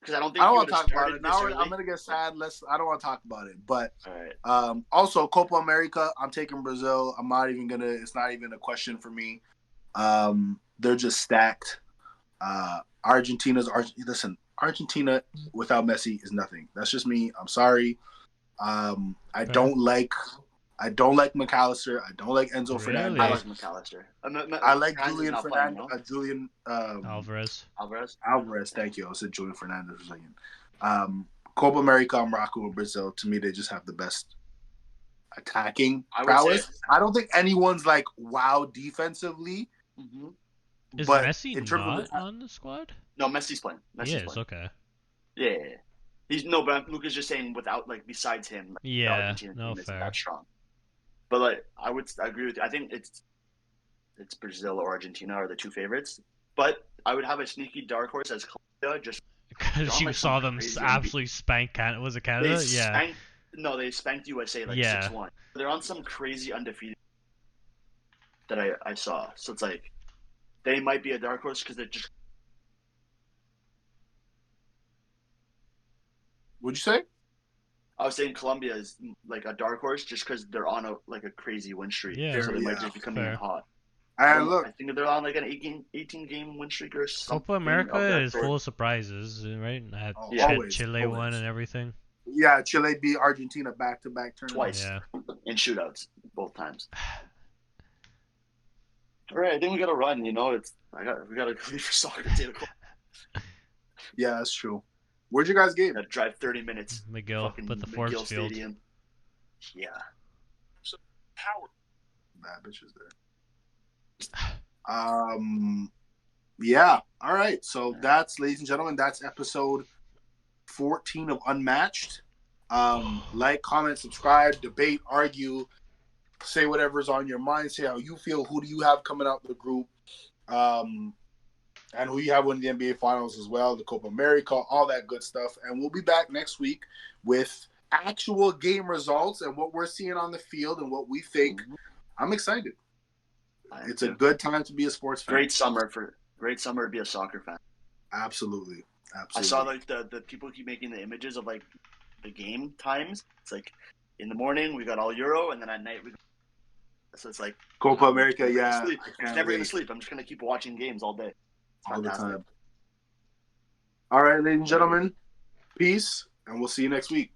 Because I don't think I don't he want would to have talk about started it. this Now early. I'm gonna get sad. I don't want to talk about it. But All right. also Copa America, I'm taking Brazil. I'm not even gonna. It's not even a question for me. They're just stacked. Listen, Argentina without Messi is nothing. That's just me. I'm sorry. I don't like McAllister. I don't like Enzo Really? Fernandez. I like McAllister. I like Franz is Julian not Fernandez. playing, Julian Alvarez. Alvarez. Alvarez. Thank you. I said Julian Fernandez for a second. Copa America, I'm rocking with Brazil. To me, they just have the best attacking I would prowess. say- I don't think anyone's like wow defensively. Mm-hmm. Is But Messi in terms of not on the squad? No, Messi's playing. He Messi's is. playing. Okay. Yeah. He's no, but Luca's just saying without like besides him, like, the Yeah. Argentina No, team isn't fair. that strong. But like I agree with you. I think it's Brazil or Argentina are the two favorites. But I would have a sneaky dark horse as Colombia. Just Because Draw you like saw some them crazy absolutely spank Canada. Was it Canada? they Yeah. spanked, no, they spanked USA like Yeah. 6-1. They're on some crazy undefeated that I saw. So it's like they might be a dark horse because they're just. Would you say? I was saying Colombia is like a dark horse just because they're on a crazy win streak. Yeah. So they might Yeah. just be coming in Fair. hot. And look, I think they're on like an 18 game win streak or something. Copa America of that is sort. full of surprises, right? I had Yeah. Chile Always. won and everything. yeah, Chile beat Argentina back-to-back tournaments. Twice. Yeah. In shootouts, both times. All right, I think we got to run. We got to leave for soccer at 8 o'clock. Yeah, that's true. Where'd you guys game? Got to drive 30 minutes. McGill, Fucking but the Forbes McGill field. Stadium. Yeah. Bad bitches there. Yeah. All right. So that's, ladies and gentlemen, that's episode 14 of Unmatched. Like, comment, subscribe, debate, argue, say whatever's on your mind, say how you feel, who do you have coming out of the group, and who you have winning the NBA Finals as well, the Copa America, all that good stuff. And we'll be back next week with actual game results and what we're seeing on the field and what we think. I'm excited. It's a good time to be a sports fan. Great summer to be a soccer fan. Absolutely. I saw like the people keep making the images of like the game times. It's like in the morning we got all Euro, and then at night so it's like Copa America. Yeah, I'm never gonna sleep. I'm just gonna keep watching games all day. It's all fantastic. the time. All right, ladies and gentlemen, peace, and we'll see you next week.